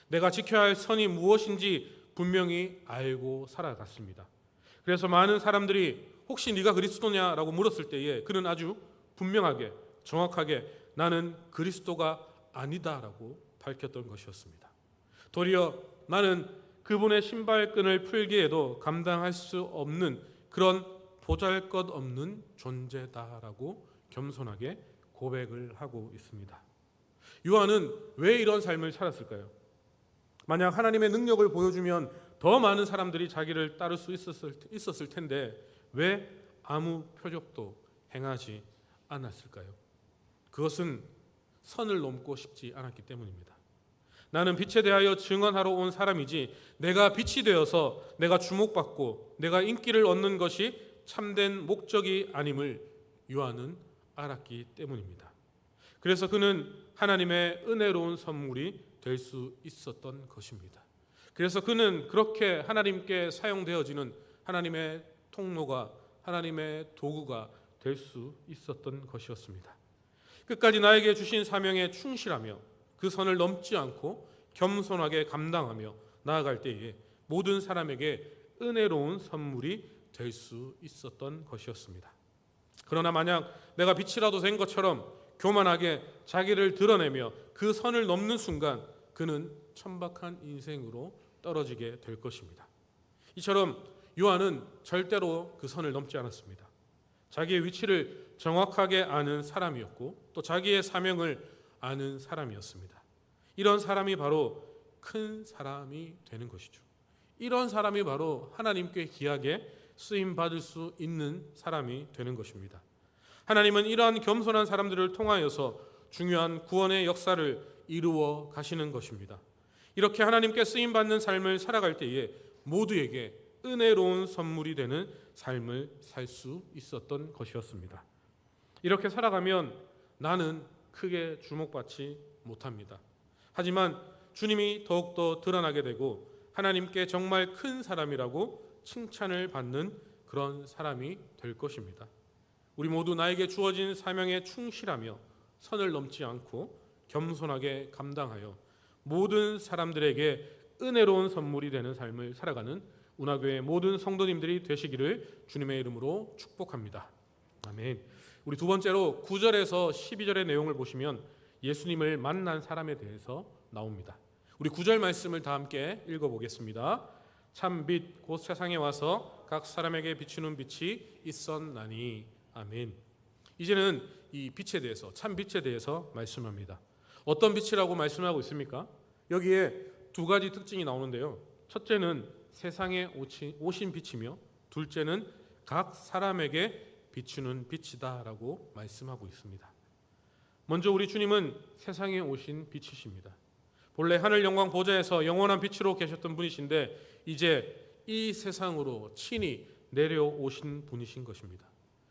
내가 지켜야 할 선이 무엇인지 분명히 알고 살아갔습니다. 그래서 많은 사람들이 혹시 네가 그리스도냐라고 물었을 때에 그는 아주 분명하게 정확하게 나는 그리스도가 아니다라고 밝혔던 것이었습니다. 도리어 나는 그분의 신발끈을 풀기에도 감당할 수 없는 그런 보잘것없는 존재다라고 겸손하게 고백을 하고 있습니다. 요한은 왜 이런 삶을 살았을까요? 만약 하나님의 능력을 보여주면 더 많은 사람들이 자기를 따를 수 있었을 텐데 왜 아무 표적도 행하지 않았을까요? 그것은 선을 넘고 싶지 않았기 때문입니다. 나는 빛에 대하여 증언하러 온 사람이지 내가 빛이 되어서 내가 주목받고 내가 인기를 얻는 것이 참된 목적이 아님을 요한은 알았기 때문입니다. 그래서 그는 하나님의 은혜로운 선물이 될 수 있었던 것입니다. 그래서 그는 그렇게 하나님께 사용되어지는 하나님의 통로가 하나님의 도구가 될 수 있었던 것이었습니다. 끝까지 나에게 주신 사명에 충실하며 그 선을 넘지 않고 겸손하게 감당하며 나아갈 때에 모든 사람에게 은혜로운 선물이 될 수 있었던 것이었습니다. 그러나 만약 내가 빛이라도 된 것처럼 교만하게 자기를 드러내며 그 선을 넘는 순간 그는 천박한 인생으로 떨어지게 될 것입니다. 이처럼 요한은 절대로 그 선을 넘지 않았습니다. 자기의 위치를 정확하게 아는 사람이었고 또 자기의 사명을 아는 사람이었습니다. 이런 사람이 바로 큰 사람이 되는 것이죠. 이런 사람이 바로 하나님께 귀하게 쓰임 받을 수 있는 사람이 되는 것입니다. 하나님은 이러한 겸손한 사람들을 통하여서 중요한 구원의 역사를 이루어 가시는 것입니다. 이렇게 하나님께 쓰임 받는 삶을 살아갈 때에 모두에게 은혜로운 선물이 되는 삶을 살 수 있었던 것이었습니다. 이렇게 살아가면 나는 크게 주목받지 못합니다. 하지만 주님이 더욱더 드러나게 되고 하나님께 정말 큰 사람이라고 칭찬을 받는 그런 사람이 될 것입니다. 우리 모두 나에게 주어진 사명에 충실하며 선을 넘지 않고 겸손하게 감당하여 모든 사람들에게 은혜로운 선물이 되는 삶을 살아가는 운하교회 모든 성도님들이 되시기를 주님의 이름으로 축복합니다. 아멘. 우리 두 번째로 9절에서 12절의 내용을 보시면 예수님을 만난 사람에 대해서 나옵니다. 우리 9절 말씀을 다 함께 읽어보겠습니다. 참 빛 곧 세상에 와서 각 사람에게 비추는 빛이 있었나니. 아멘. 이제는 이 빛에 대해서, 참 빛에 대해서 말씀합니다. 어떤 빛이라고 말씀하고 있습니까? 여기에 두 가지 특징이 나오는데요. 첫째는 세상에 오신 빛이며 둘째는 각 사람에게 비추는 빛이다라고 말씀하고 있습니다. 먼저 우리 주님은 세상에 오신 빛이십니다. 본래 하늘 영광 보좌에서 영원한 빛으로 계셨던 분이신데 이제 이 세상으로 친히 내려오신 분이신 것입니다.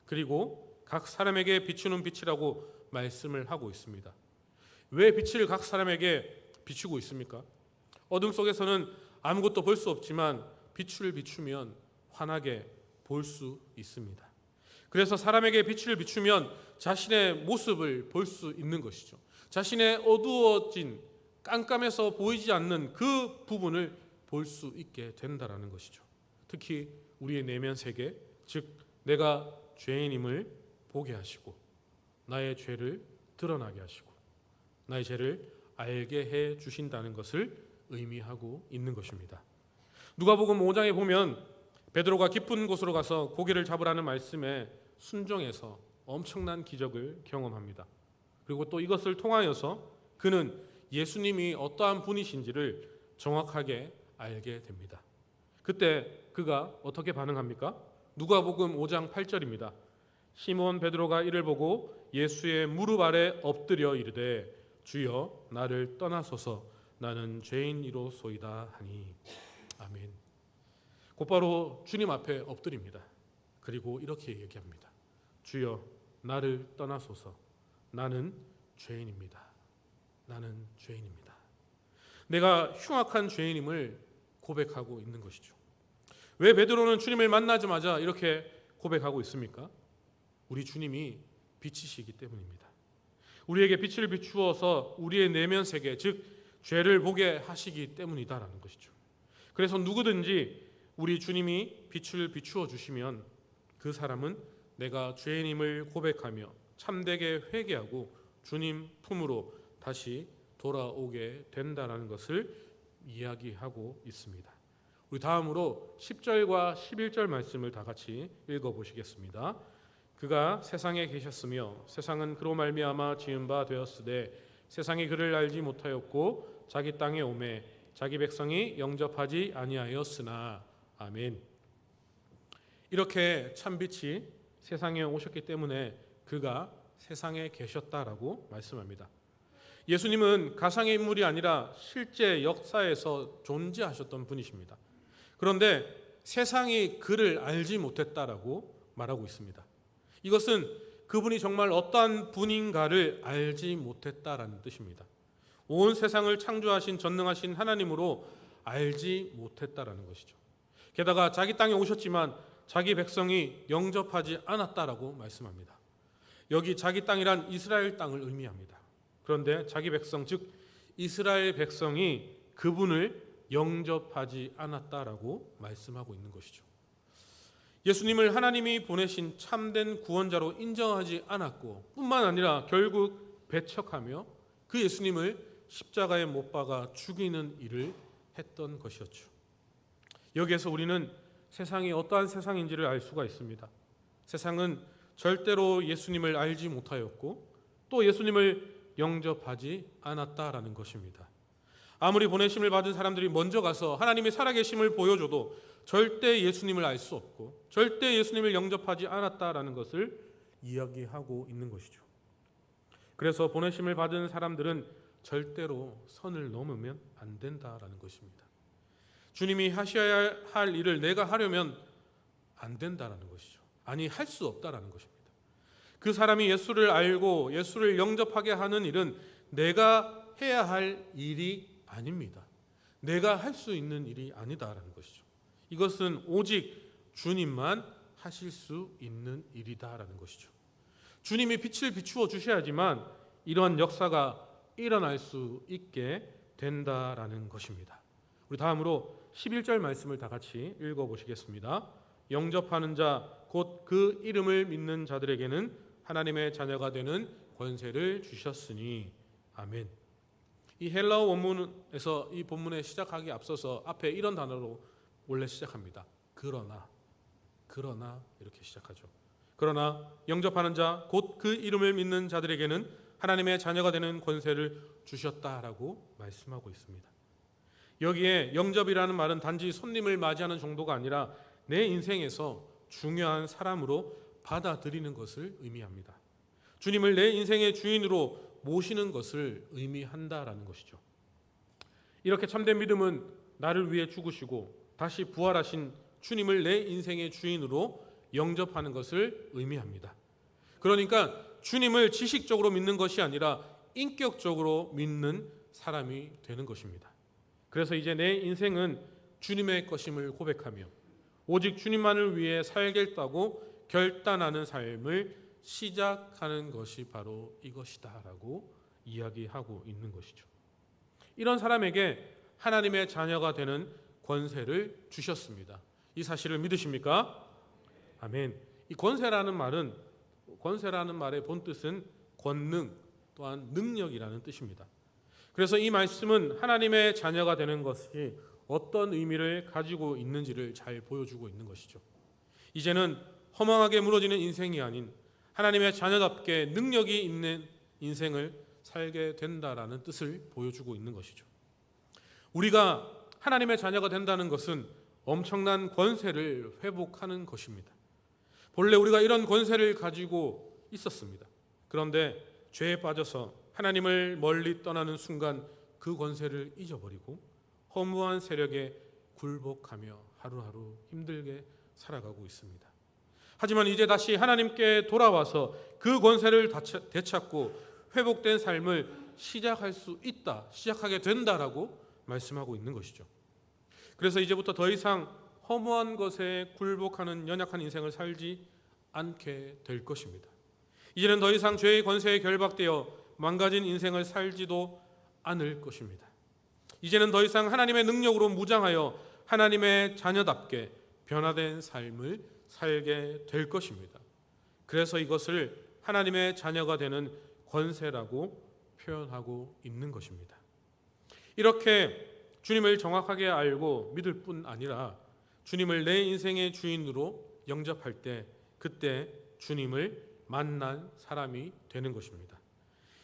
그리고 각 사람에게 비추는 빛이라고 말씀을 하고 있습니다. 왜 빛을 각 사람에게 비추고 있습니까? 어둠 속에서는 아무것도 볼 수 없지만 빛을 비추면 환하게 볼 수 있습니다. 그래서 사람에게 빛을 비추면 자신의 모습을 볼 수 있는 것이죠. 자신의 어두워진 깜깜해서 보이지 않는 그 부분을 볼 수 있게 된다라는 것이죠. 특히 우리의 내면 세계, 즉 내가 죄인임을 보게 하시고 나의 죄를 드러나게 하시고 나의 죄를 알게 해 주신다는 것을 의미하고 있는 것입니다. 누가복음 5장에 보면 베드로가 깊은 곳으로 가서 고기를 잡으라는 말씀에 순종해서 엄청난 기적을 경험합니다. 그리고 또 이것을 통하여서 그는 예수님이 어떠한 분이신지를 정확하게 알게 됩니다. 그때 그가 어떻게 반응합니까? 누가복음 5장 8절입니다. 시몬 베드로가 이를 보고 예수의 무릎 아래 엎드려 이르되 주여 나를 떠나소서 나는 죄인이로소이다 하니. 아멘. 곧바로 주님 앞에 엎드립니다. 그리고 이렇게 얘기합니다. 주여 나를 떠나소서 나는 죄인입니다. 나는 죄인입니다. 내가 흉악한 죄인임을 고백하고 있는 것이죠. 왜 베드로는 주님을 만나자마자 이렇게 고백하고 있습니까? 우리 주님이 빛이시기 때문입니다. 우리에게 빛을 비추어서 우리의 내면 세계, 즉 죄를 보게 하시기 때문이다라는 것이죠. 그래서 누구든지 우리 주님이 빛을 비추어 주시면 그 사람은 내가 죄인임을 고백하며 참되게 회개하고 주님 품으로 다시 돌아오게 된다는 것을 이야기하고 있습니다. 우리 다음으로 10절과 11절 말씀을 다 같이 읽어보시겠습니다. 그가 세상에 계셨으며 세상은 그로 말미암아 지은 바 되었으되 세상이 그를 알지 못하였고 자기 땅에 오매 자기 백성이 영접하지 아니하였으나. 아멘. 이렇게 참빛이 세상에 오셨기 때문에 그가 세상에 계셨다라고 말씀합니다. 예수님은 가상의 인물이 아니라 실제 역사에서 존재하셨던 분이십니다. 그런데 세상이 그를 알지 못했다라고 말하고 있습니다. 이것은 그분이 정말 어떠한 분인가를 알지 못했다라는 뜻입니다. 온 세상을 창조하신 전능하신 하나님으로 알지 못했다라는 것이죠. 게다가 자기 땅에 오셨지만 자기 백성이 영접하지 않았다라고 말씀합니다. 여기 자기 땅이란 이스라엘 땅을 의미합니다. 그런데 자기 백성, 즉 이스라엘 백성이 그분을 영접하지 않았다라고 말씀하고 있는 것이죠. 예수님을 하나님이 보내신 참된 구원자로 인정하지 않았고 뿐만 아니라 결국 배척하며 그 예수님을 십자가에 못 박아 죽이는 일을 했던 것이었죠. 여기에서 우리는 세상이 어떠한 세상인지를 알 수가 있습니다. 세상은 절대로 예수님을 알지 못하였고 또 예수님을 영접하지 않았다라는 것입니다. 아무리 보내심을 받은 사람들이 먼저 가서 하나님의 살아계심을 보여줘도 절대 예수님을 알 수 없고 절대 예수님을 영접하지 않았다라는 것을 이야기하고 있는 것이죠. 그래서 보내심을 받은 사람들은 절대로 선을 넘으면 안 된다라는 것입니다. 주님이 하셔야 할 일을 내가 하려면 안 된다라는 것이죠. 아니, 할 수 없다라는 것입니다. 그 사람이 예수를 알고 예수를 영접하게 하는 일은 내가 해야 할 일이 아닙니다. 내가 할 수 있는 일이 아니다라는 것이죠. 이것은 오직 주님만 하실 수 있는 일이다라는 것이죠. 주님이 빛을 비추어 주셔야지만 이런 역사가 일어날 수 있게 된다라는 것입니다. 우리 다음으로 11절 말씀을 다 같이 읽어보시겠습니다. 영접하는 자 곧 그 이름을 믿는 자들에게는 하나님의 자녀가 되는 권세를 주셨으니 아멘. 이 헬라어 원문에서 이 본문에 시작하기 앞서서 앞에 이런 단어로 원래 시작합니다. 그러나 이렇게 시작하죠. 그러나 영접하는 자 곧 그 이름을 믿는 자들에게는 하나님의 자녀가 되는 권세를 주셨다라고 말씀하고 있습니다. 여기에 영접이라는 말은 단지 손님을 맞이하는 정도가 아니라 내 인생에서 중요한 사람으로 받아들이는 것을 의미합니다. 주님을 내 인생의 주인으로 모시는 것을 의미한다라는 것이죠. 이렇게 참된 믿음은 나를 위해 죽으시고 다시 부활하신 주님을 내 인생의 주인으로 영접하는 것을 의미합니다. 그러니까 주님을 지식적으로 믿는 것이 아니라 인격적으로 믿는 사람이 되는 것입니다. 그래서 이제 내 인생은 주님의 것임을 고백하며 오직 주님만을 위해 살겠다고 결단하는 삶을 시작하는 것이 바로 이것이다라고 이야기하고 있는 것이죠. 이런 사람에게 하나님의 자녀가 되는 권세를 주셨습니다. 이 사실을 믿으십니까? 아멘. 이 권세라는 말의 본뜻은 권능 또한 능력이라는 뜻입니다. 그래서 이 말씀은 하나님의 자녀가 되는 것이 어떤 의미를 가지고 있는지를 잘 보여주고 있는 것이죠. 이제는 허망하게 무너지는 인생이 아닌 하나님의 자녀답게 능력이 있는 인생을 살게 된다라는 뜻을 보여주고 있는 것이죠. 우리가 하나님의 자녀가 된다는 것은 엄청난 권세를 회복하는 것입니다. 본래 우리가 이런 권세를 가지고 있었습니다. 그런데 죄에 빠져서 하나님을 멀리 떠나는 순간 그 권세를 잊어버리고 허무한 세력에 굴복하며 하루하루 힘들게 살아가고 있습니다. 하지만 이제 다시 하나님께 돌아와서 그 권세를 되찾고 회복된 삶을 시작하게 된다라고 말씀하고 있는 것이죠. 그래서 이제부터 더 이상 허무한 것에 굴복하는 연약한 인생을 살지 않게 될 것입니다. 이제는 더 이상 죄의 권세에 결박되어 망가진 인생을 살지도 않을 것입니다. 이제는 더 이상 하나님의 능력으로 무장하여 하나님의 자녀답게 변화된 삶을 살게 될 것입니다. 그래서 이것을 하나님의 자녀가 되는 권세라고 표현하고 있는 것입니다. 이렇게 주님을 정확하게 알고 믿을 뿐 아니라 주님을 내 인생의 주인으로 영접할 때 그때 주님을 만난 사람이 되는 것입니다.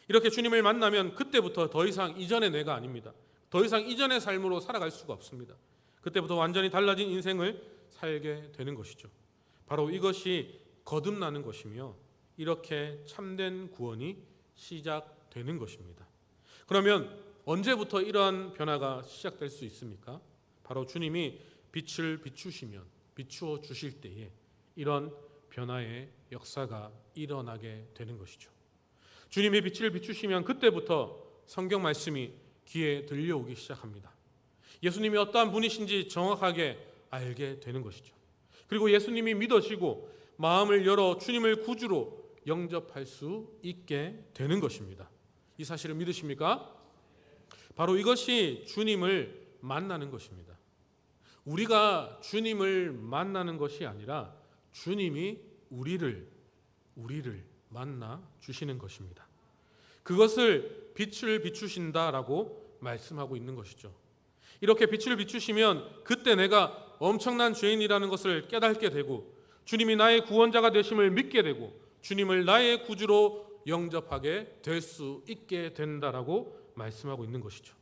이렇게 주님을 만나면 그때부터 더 이상 이전의 내가 아닙니다. 더 이상 이전의 삶으로 살아갈 수가 없습니다. 그때부터 완전히 달라진 인생을 살게 되는 것이죠. 바로 이것이 거듭나는 것이며 이렇게 참된 구원이 시작되는 것입니다. 그러면 언제부터 이러한 변화가 시작될 수 있습니까? 바로 주님이 빛을 비추어 주실 때에 이런 변화의 역사가 일어나게 되는 것이죠. 주님이 빛을 비추시면 그때부터 성경 말씀이 귀에 들려오기 시작합니다. 예수님이 어떠한 분이신지 정확하게 알게 되는 것이죠. 그리고 예수님이 믿어지고 마음을 열어 주님을 구주로 영접할 수 있게 되는 것입니다. 이 사실을 믿으십니까? 바로 이것이 주님을 만나는 것입니다. 우리가 주님을 만나는 것이 아니라 주님이 우리를 만나 주시는 것입니다. 그것을 빛을 비추신다라고 말씀하고 있는 것이죠. 이렇게 빛을 비추시면 그때 내가 엄청난 죄인이라는 것을 깨닫게 되고 주님이 나의 구원자가 되심을 믿게 되고 주님을 나의 구주로 영접하게 될 수 있게 된다라고 말씀하고 있는 것이죠.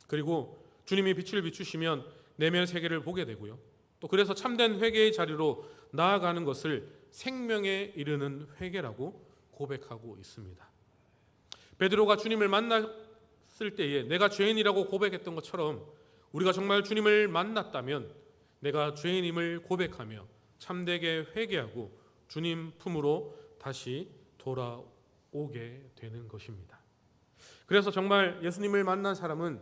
그리고 주님이 빛을 비추시면 내면 세계를 보게 되고요. 또 그래서 참된 회개의 자리로 나아가는 것을 생명에 이르는 회개라고 고백하고 있습니다. 베드로가 주님을 만났을 때에 내가 죄인이라고 고백했던 것처럼 우리가 정말 주님을 만났다면 내가 죄인임을 고백하며 참되게 회개하고 주님 품으로 다시 돌아오게 되는 것입니다. 그래서 정말 예수님을 만난 사람은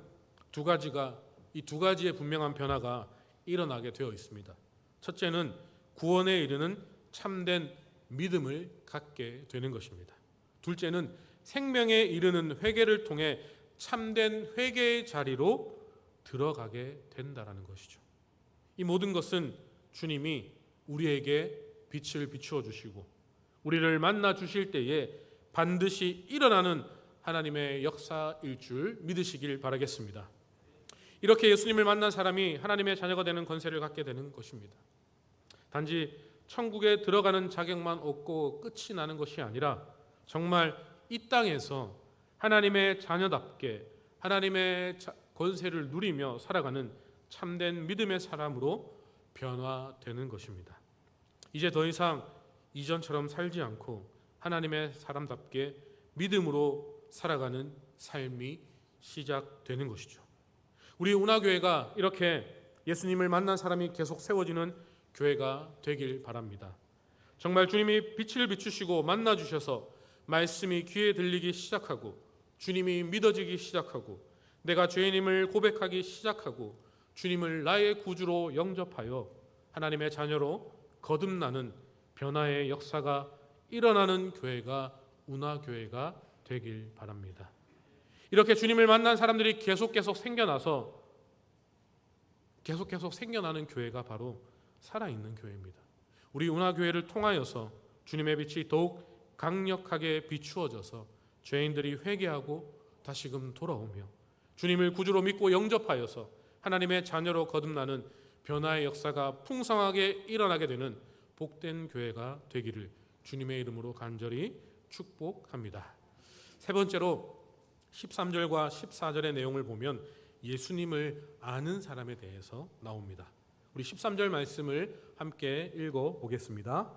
이 두 가지의 분명한 변화가 일어나게 되어 있습니다. 첫째는 구원에 이르는 참된 믿음을 갖게 되는 것입니다. 둘째는 생명에 이르는 회개를 통해 참된 회개의 자리로 들어가게 된다라는 것이죠. 이 모든 것은 주님이 우리에게 빛을 비추어 주시고 우리를 만나 주실 때에 반드시 일어나는 하나님의 역사일 줄 믿으시길 바라겠습니다. 이렇게 예수님을 만난 사람이 하나님의 자녀가 되는 권세를 갖게 되는 것입니다. 단지 천국에 들어가는 자격만 얻고 끝이 나는 것이 아니라 정말 이 땅에서 하나님의 자녀답게 하나님의 권세를 누리며 살아가는 참된 믿음의 사람으로 변화되는 것입니다. 이제 더 이상 이전처럼 살지 않고 하나님의 사람답게 믿음으로 살아가는 삶이 시작되는 것이죠. 우리 운하교회가 이렇게 예수님을 만난 사람이 계속 세워지는 교회가 되길 바랍니다. 정말 주님이 빛을 비추시고 만나주셔서 말씀이 귀에 들리기 시작하고 주님이 믿어지기 시작하고 내가 죄인임을 고백하기 시작하고 주님을 나의 구주로 영접하여 하나님의 자녀로 거듭나는 변화의 역사가 일어나는 교회가 운하교회가 되길 바랍니다. 이렇게 주님을 만난 사람들이 계속 생겨나서 계속 생겨나는 교회가 바로 살아있는 교회입니다. 우리 운하교회를 통하여서 주님의 빛이 더욱 강력하게 비추어져서 죄인들이 회개하고 다시금 돌아오며 주님을 구주로 믿고 영접하여서 하나님의 자녀로 거듭나는 변화의 역사가 풍성하게 일어나게 되는 복된 교회가 되기를 주님의 이름으로 간절히 축복합니다. 세 번째로 13절과 14절의 내용을 보면 예수님을 아는 사람에 대해서 나옵니다. 우리 13절 말씀을 함께 읽어보겠습니다.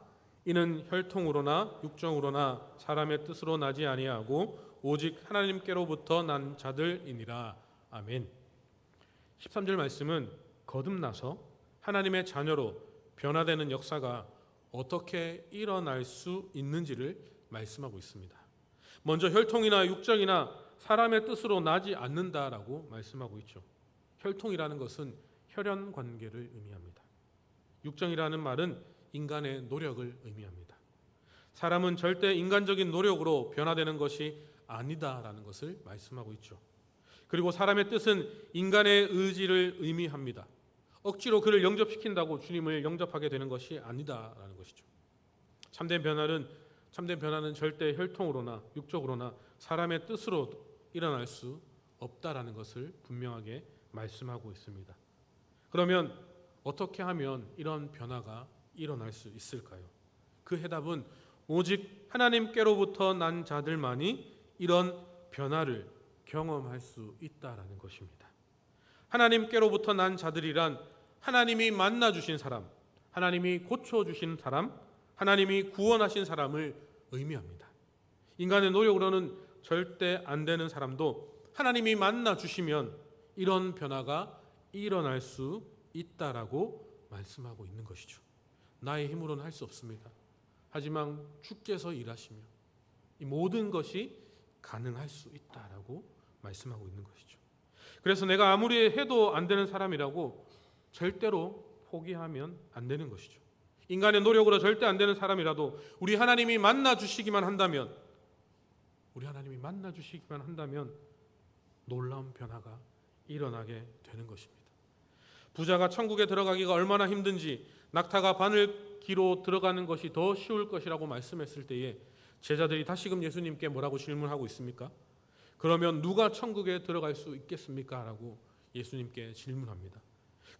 이는 혈통으로나 육정으로나 사람의 뜻으로 나지 아니하고 오직 하나님께로부터 난 자들이니라. 아멘. 13절 말씀은 거듭나서 하나님의 자녀로 변화되는 역사가 어떻게 일어날 수 있는지를 말씀하고 있습니다. 먼저 혈통이나 육정이나 사람의 뜻으로 나지 않는다라고 말씀하고 있죠. 혈통이라는 것은 혈연 관계를 의미합니다. 육정이라는 말은 인간의 노력을 의미합니다. 사람은 절대 인간적인 노력으로 변화되는 것이 아니다라는 것을 말씀하고 있죠. 그리고 사람의 뜻은 인간의 의지를 의미합니다. 억지로 그를 영접시킨다고 주님을 영접하게 되는 것이 아니다라는 것이죠. 참된 변화는 절대 혈통으로나 육적으로나 사람의 뜻으로 일어날 수 없다라는 것을 분명하게 말씀하고 있습니다. 그러면 어떻게 하면 이런 변화가 일어날 수 있을까요? 그 해답은 오직 하나님께로부터 난 자들만이 이런 변화를 경험할 수 있다라는 것입니다. 하나님께로부터 난 자들이란 하나님이 만나주신 사람, 하나님이 고쳐주신 사람, 하나님이 구원하신 사람을 의미합니다. 인간의 노력으로는 절대 안 되는 사람도 하나님이 만나주시면 이런 변화가 일어날 수 있다라고 말씀하고 있는 것이죠. 나의 힘으로는 할 수 없습니다. 하지만 주께서 일하시며 이 모든 것이 가능할 수 있다라고 말씀하고 있는 것이죠. 그래서 내가 아무리 해도 안 되는 사람이라고 절대로 포기하면 안 되는 것이죠. 인간의 노력으로 절대 안 되는 사람이라도 우리 하나님이 만나 주시기만 한다면 놀라운 변화가 일어나게 되는 것입니다. 부자가 천국에 들어가기가 얼마나 힘든지 낙타가 바늘기로 들어가는 것이 더 쉬울 것이라고 말씀했을 때에 제자들이 다시금 예수님께 뭐라고 질문하고 있습니까? 그러면 누가 천국에 들어갈 수 있겠습니까? 라고 예수님께 질문합니다.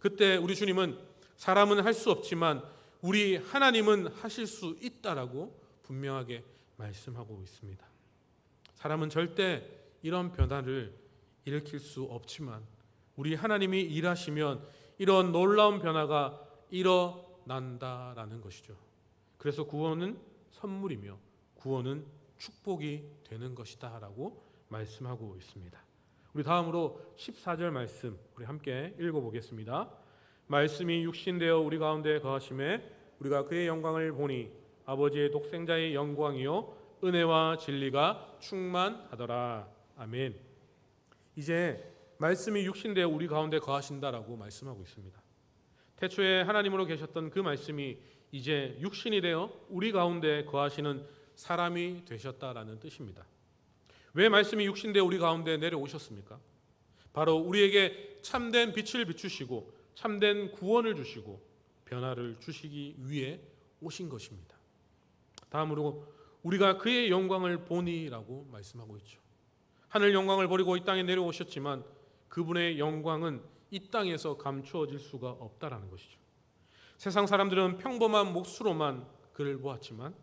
그때 우리 주님은 사람은 할 수 없지만 우리 하나님은 하실 수 있다라고 분명하게 말씀하고 있습니다. 사람은 절대 이런 변화를 일으킬 수 없지만 우리 하나님이 일하시면 이런 놀라운 변화가 일어난다라는 것이죠. 그래서 구원은 선물이며 구원은 축복이 되는 것이다라고 말씀하고 있습니다. 우리 다음으로 14절 말씀 우리 함께 읽어보겠습니다. 말씀이 육신되어 우리 가운데 거하심에 우리가 그의 영광을 보니 아버지의 독생자의 영광이요 은혜와 진리가 충만하더라. 아멘. 이제 말씀이 육신되어 우리 가운데 거하신다라고 말씀하고 있습니다. 태초에 하나님으로 계셨던 그 말씀이 이제 육신이 되어 우리 가운데 거하시는 사람이 되셨다라는 뜻입니다. 왜 말씀이 육신되어 우리 가운데 내려오셨습니까? 바로 우리에게 참된 빛을 비추시고 참된 구원을 주시고 변화를 주시기 위해 오신 것입니다. 다음으로 우리가 그의 영광을 보니라고 말씀하고 있죠. 하늘 영광을 버리고 이 땅에 내려오셨지만 그분의 영광은 이 땅에서 감추어질 수가 없다라는 것이죠. 세상 사람들은 평범한 몫으로만 그를 보았지만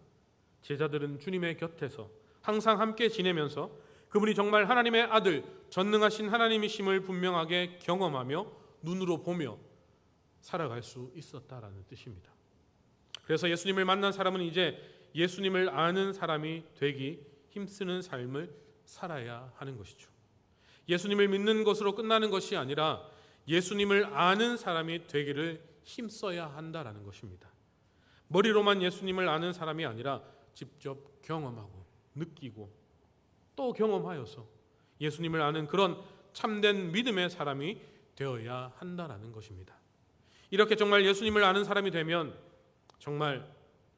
제자들은 주님의 곁에서 항상 함께 지내면서 그분이 정말 하나님의 아들, 전능하신 하나님이심을 분명하게 경험하며 눈으로 보며 살아갈 수 있었다라는 뜻입니다. 그래서 예수님을 만난 사람은 이제 예수님을 아는 사람이 되기 힘쓰는 삶을 살아야 하는 것이죠. 예수님을 믿는 것으로 끝나는 것이 아니라 예수님을 아는 사람이 되기를 힘써야 한다라는 것입니다. 머리로만 예수님을 아는 사람이 아니라 직접 경험하고 느끼고 또 경험하여서 예수님을 아는 그런 참된 믿음의 사람이 되어야 한다라는 것입니다. 이렇게 정말 예수님을 아는 사람이 되면 정말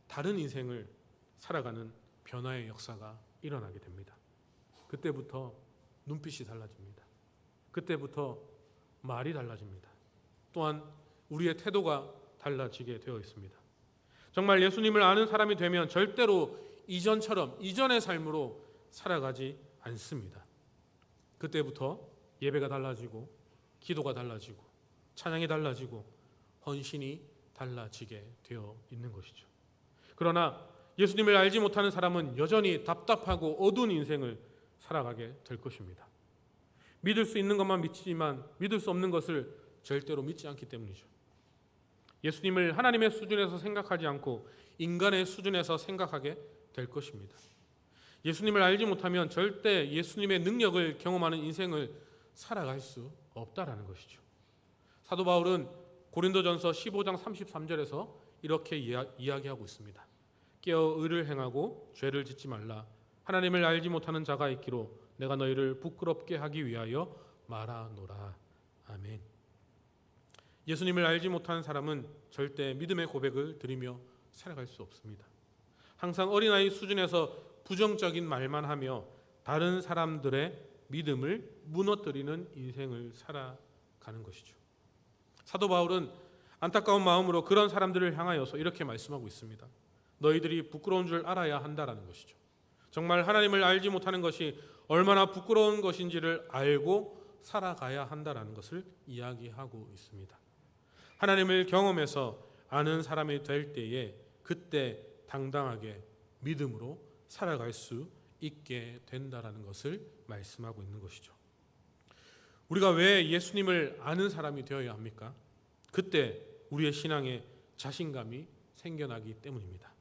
다른 인생을 살아가는 변화의 역사가 일어나게 됩니다. 그때부터 눈빛이 달라집니다. 그때부터 말이 달라집니다. 또한 우리의 태도가 달라지게 되어 있습니다. 정말 예수님을 아는 사람이 되면 절대로 이전의 삶으로 살아가지 않습니다. 그때부터 예배가 달라지고 기도가 달라지고 찬양이 달라지고 헌신이 달라지게 되어 있는 것이죠. 그러나 예수님을 알지 못하는 사람은 여전히 답답하고 어두운 인생을 살아가게 될 것입니다. 믿을 수 있는 것만 믿지만 믿을 수 없는 것을 절대로 믿지 않기 때문이죠. 예수님을 하나님의 수준에서 생각하지 않고 인간의 수준에서 생각하게 될 것입니다. 예수님을 알지 못하면 절대 예수님의 능력을 경험하는 인생을 살아갈 수 없다라는 것이죠. 사도 바울은 고린도전서 15장 33절에서 이렇게 이야기하고 있습니다. 깨어 의를 행하고 죄를 짓지 말라. 하나님을 알지 못하는 자가 있기로 내가 너희를 부끄럽게 하기 위하여 말하노라. 아멘. 예수님을 알지 못하는 사람은 절대 믿음의 고백을 드리며 살아갈 수 없습니다. 항상 어린아이 수준에서 부정적인 말만 하며 다른 사람들의 믿음을 무너뜨리는 인생을 살아가는 것이죠. 사도 바울은 안타까운 마음으로 그런 사람들을 향하여서 이렇게 말씀하고 있습니다. 너희들이 부끄러운 줄 알아야 한다라는 것이죠. 정말 하나님을 알지 못하는 것이 얼마나 부끄러운 것인지를 알고 살아가야 한다라는 것을 이야기하고 있습니다. 하나님을 경험해서 아는 사람이 될 때에 그때 당당하게 믿음으로 살아갈 수 있게 된다라는 것을 말씀하고 있는 것이죠. 우리가 왜 예수님을 아는 사람이 되어야 합니까? 그때 우리의 신앙에 자신감이 생겨나기 때문입니다.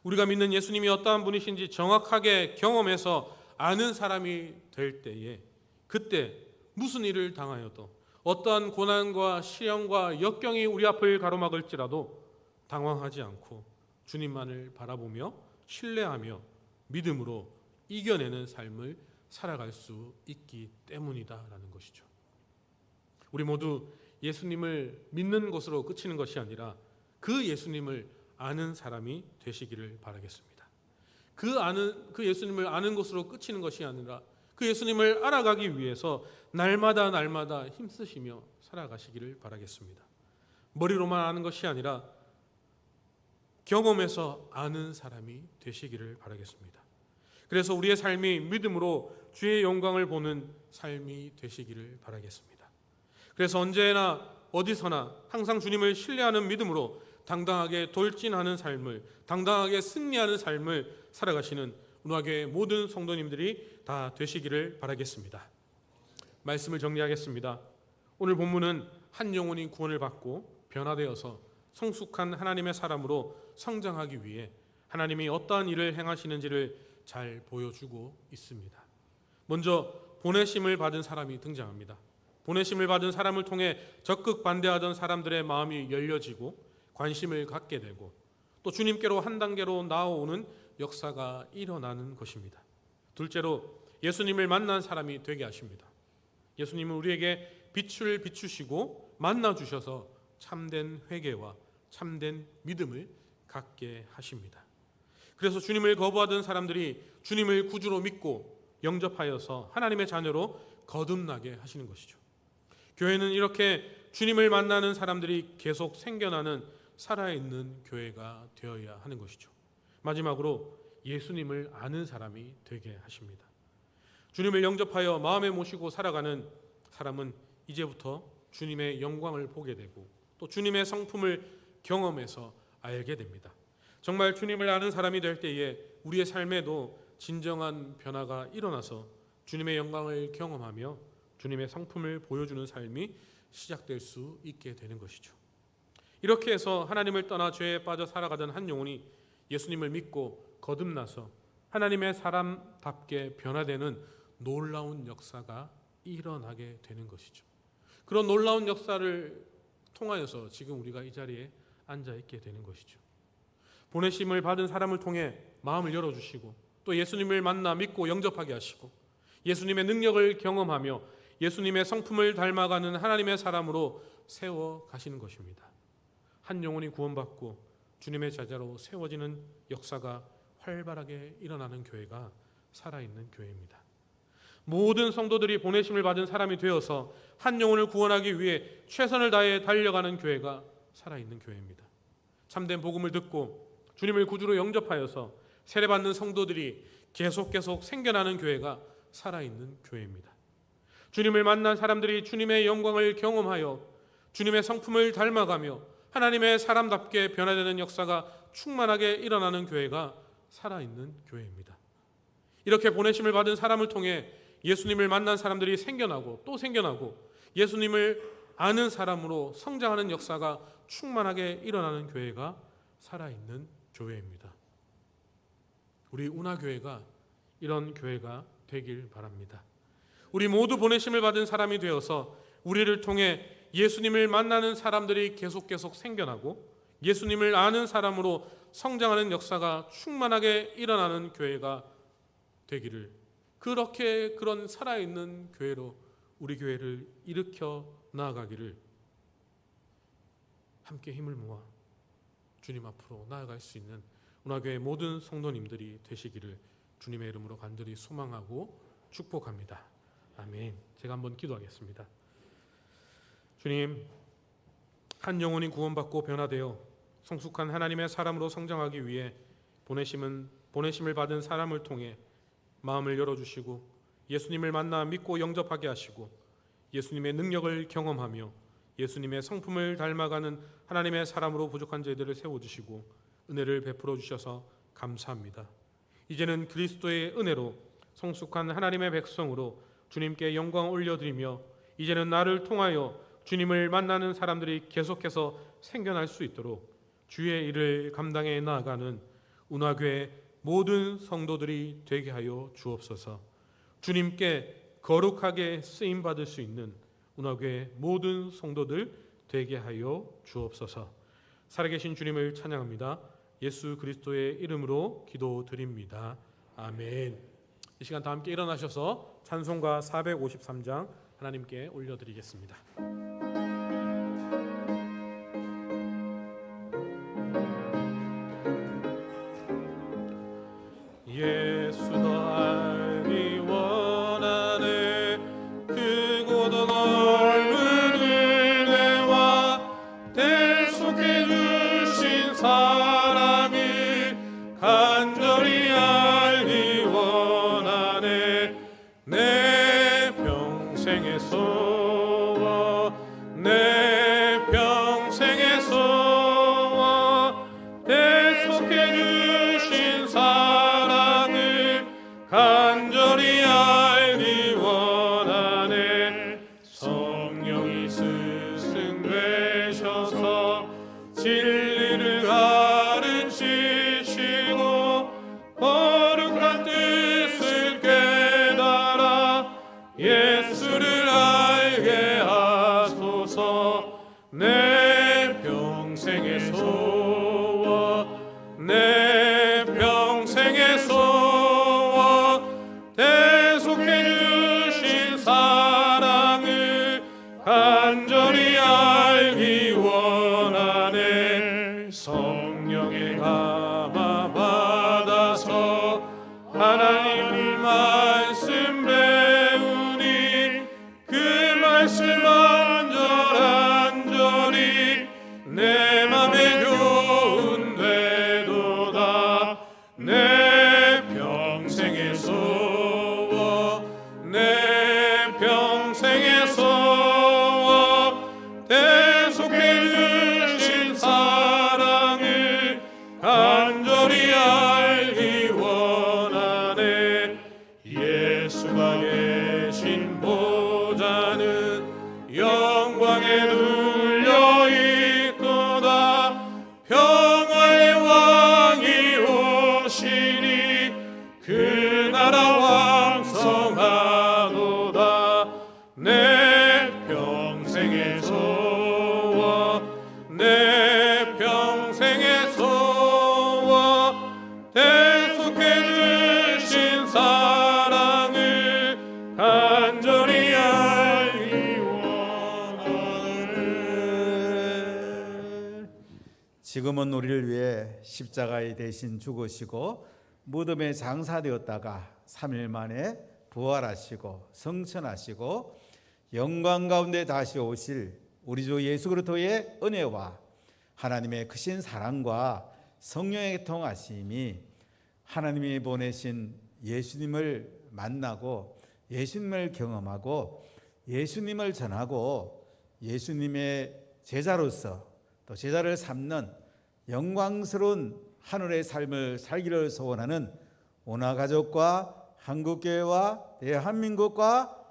우리가 믿는 예수님이 어떠한 분이신지 정확하게 경험해서 아는 사람이 될 때에 그때 무슨 일을 당하여도 어떠한 고난과 시련과 역경이 우리 앞을 가로막을지라도 당황하지 않고 주님만을 바라보며 신뢰하며 믿음으로 이겨내는 삶을 살아갈 수 있기 때문이다라는 것이죠. 우리 모두 예수님을 믿는 것으로 그치는 것이 아니라 그 예수님을 아는 사람이 되시기를 바라겠습니다. 그 예수님을 아는 것으로 그치는 것이 아니라 그 예수님을 알아가기 위해서 날마다 힘쓰시며 살아가시기를 바라겠습니다. 머리로만 아는 것이 아니라 경험해서 아는 사람이 되시기를 바라겠습니다. 그래서 우리의 삶이 믿음으로 주의 영광을 보는 삶이 되시기를 바라겠습니다. 그래서 언제나 어디서나 항상 주님을 신뢰하는 믿음으로 당당하게 돌진하는 삶을, 당당하게 승리하는 삶을 살아가시는 운화교회 모든 성도님들이 다 되시기를 바라겠습니다. 말씀을 정리하겠습니다. 오늘 본문은 한 영혼이 구원을 받고 변화되어서 성숙한 하나님의 사람으로 성장하기 위해 하나님이 어떠한 일을 행하시는지를 잘 보여주고 있습니다. 먼저 보내심을 받은 사람이 등장합니다. 보내심을 받은 사람을 통해 적극 반대하던 사람들의 마음이 열려지고 관심을 갖게 되고 또 주님께로 한 단계로 나아오는 역사가 일어나는 것입니다. 둘째로 예수님을 만난 사람이 되게 하십니다. 예수님은 우리에게 빛을 비추시고 만나주셔서 참된 회개와 참된 믿음을 갖게 하십니다. 그래서 주님을 거부하던 사람들이 주님을 구주로 믿고 영접하여서 하나님의 자녀로 거듭나게 하시는 것이죠. 교회는 이렇게 주님을 만나는 사람들이 계속 생겨나는 살아있는 교회가 되어야 하는 것이죠. 마지막으로 예수님을 아는 사람이 되게 하십니다. 주님을 영접하여 마음에 모시고 살아가는 사람은 이제부터 주님의 영광을 보게 되고 또 주님의 성품을 경험해서 알게 됩니다. 정말 주님을 아는 사람이 될 때에 우리의 삶에도 진정한 변화가 일어나서 주님의 영광을 경험하며 주님의 성품을 보여주는 삶이 시작될 수 있게 되는 것이죠. 이렇게 해서 하나님을 떠나 죄에 빠져 살아가던 한 영혼이 예수님을 믿고 거듭나서 하나님의 사람답게 변화되는 놀라운 역사가 일어나게 되는 것이죠. 그런 놀라운 역사를 통하여서 지금 우리가 이 자리에 앉아 있게 되는 것이죠. 보내심을 받은 사람을 통해 마음을 열어주시고 또 예수님을 만나 믿고 영접하게 하시고 예수님의 능력을 경험하며 예수님의 성품을 닮아가는 하나님의 사람으로 세워 가시는 것입니다. 한 영혼이 구원받고 주님의 제자로 세워지는 역사가 활발하게 일어나는 교회가 살아있는 교회입니다. 모든 성도들이 보내심을 받은 사람이 되어서 한 영혼을 구원하기 위해 최선을 다해 달려가는 교회가 살아있는 교회입니다. 참된 복음을 듣고 주님을 구주로 영접하여서 세례받는 성도들이 계속 생겨나는 교회가 살아있는 교회입니다. 주님을 만난 사람들이 주님의 영광을 경험하여 주님의 성품을 닮아가며 하나님의 사람답게 변화되는 역사가 충만하게 일어나는 교회가 살아있는 교회입니다. 이렇게 보내심을 받은 사람을 통해 예수님을 만난 사람들이 생겨나고 또 생겨나고 예수님을 아는 사람으로 성장하는 역사가 충만하게 일어나는 교회가 살아있는 교회입니다. 우리 운하교회가 이런 교회가 되길 바랍니다. 우리 모두 보내심을 받은 사람이 되어서 우리를 통해 예수님을 만나는 사람들이 계속 생겨나고 예수님을 아는 사람으로 성장하는 역사가 충만하게 일어나는 교회가 되기를, 그렇게 그런 살아있는 교회로 우리 교회를 일으켜 나아가기를 함께 힘을 모아 주님 앞으로 나아갈 수 있는 운하교회 모든 성도님들이 되시기를 주님의 이름으로 간절히 소망하고 축복합니다. 아멘. 제가 한번 기도하겠습니다. 주님, 한 영혼이 구원받고 변화되어 성숙한 하나님의 사람으로 성장하기 위해 보내심을 받은 사람을 통해 마음을 열어주시고 예수님을 만나 믿고 영접하게 하시고 예수님의 능력을 경험하며 예수님의 성품을 닮아가는 하나님의 사람으로 부족한 저희들을 세워주시고 은혜를 베풀어 주셔서 감사합니다. 이제는 그리스도의 은혜로 성숙한 하나님의 백성으로 주님께 영광 올려드리며 이제는 나를 통하여 주님을 만나는 사람들이 계속해서 생겨날 수 있도록 주의 일을 감당해 나아가는 운하교회 모든 성도들이 되게 하여 주옵소서. 주님께 거룩하게 쓰임받을 수 있는 운하교회 모든 성도들 되게 하여 주옵소서. 살아계신 주님을 찬양합니다. 예수 그리스도의 이름으로 기도드립니다. 아멘. 이 시간 다 함께 일어나셔서 찬송가 453장 하나님께 올려드리겠습니다. 예수 더 알기 원하네. 크고도 넓은 은혜와 대속해 주신 사람이 간절히 알기 원하네. 내 평생의 소원 내 평생의 소원 내 평생의 소원 대속해 주신 사랑을 간절히 알기 원하네. 예수가 계신 보좌는 영광에 눌려 있도다. 평화의 왕이 오시니 그 나라 왕성하도다. 내 평생의 소원 내 평생의 소원 대속해 주신 사랑을 간절히 알기 원하네. 지금은 우리를 위해 십자가에 대신 죽으시고 무덤에 장사되었다가 3일 만에 부활하시고 성천하시고 영광 가운데 다시 오실 우리 주 예수 그리스도의 은혜와 하나님의 크신 사랑과 성령의 통하심이 하나님이 보내신 예수님을 만나고 예수님을 경험하고 예수님을 전하고 예수님의 제자로서 또 제자를 삼는 영광스러운 하늘의 삶을 살기를 소원하는 오나가족과 한국교회와 대한민국과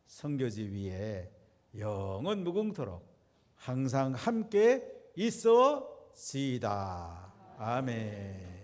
선교지 위에 영원 무궁토록 항상 함께 있어지이다. 아멘.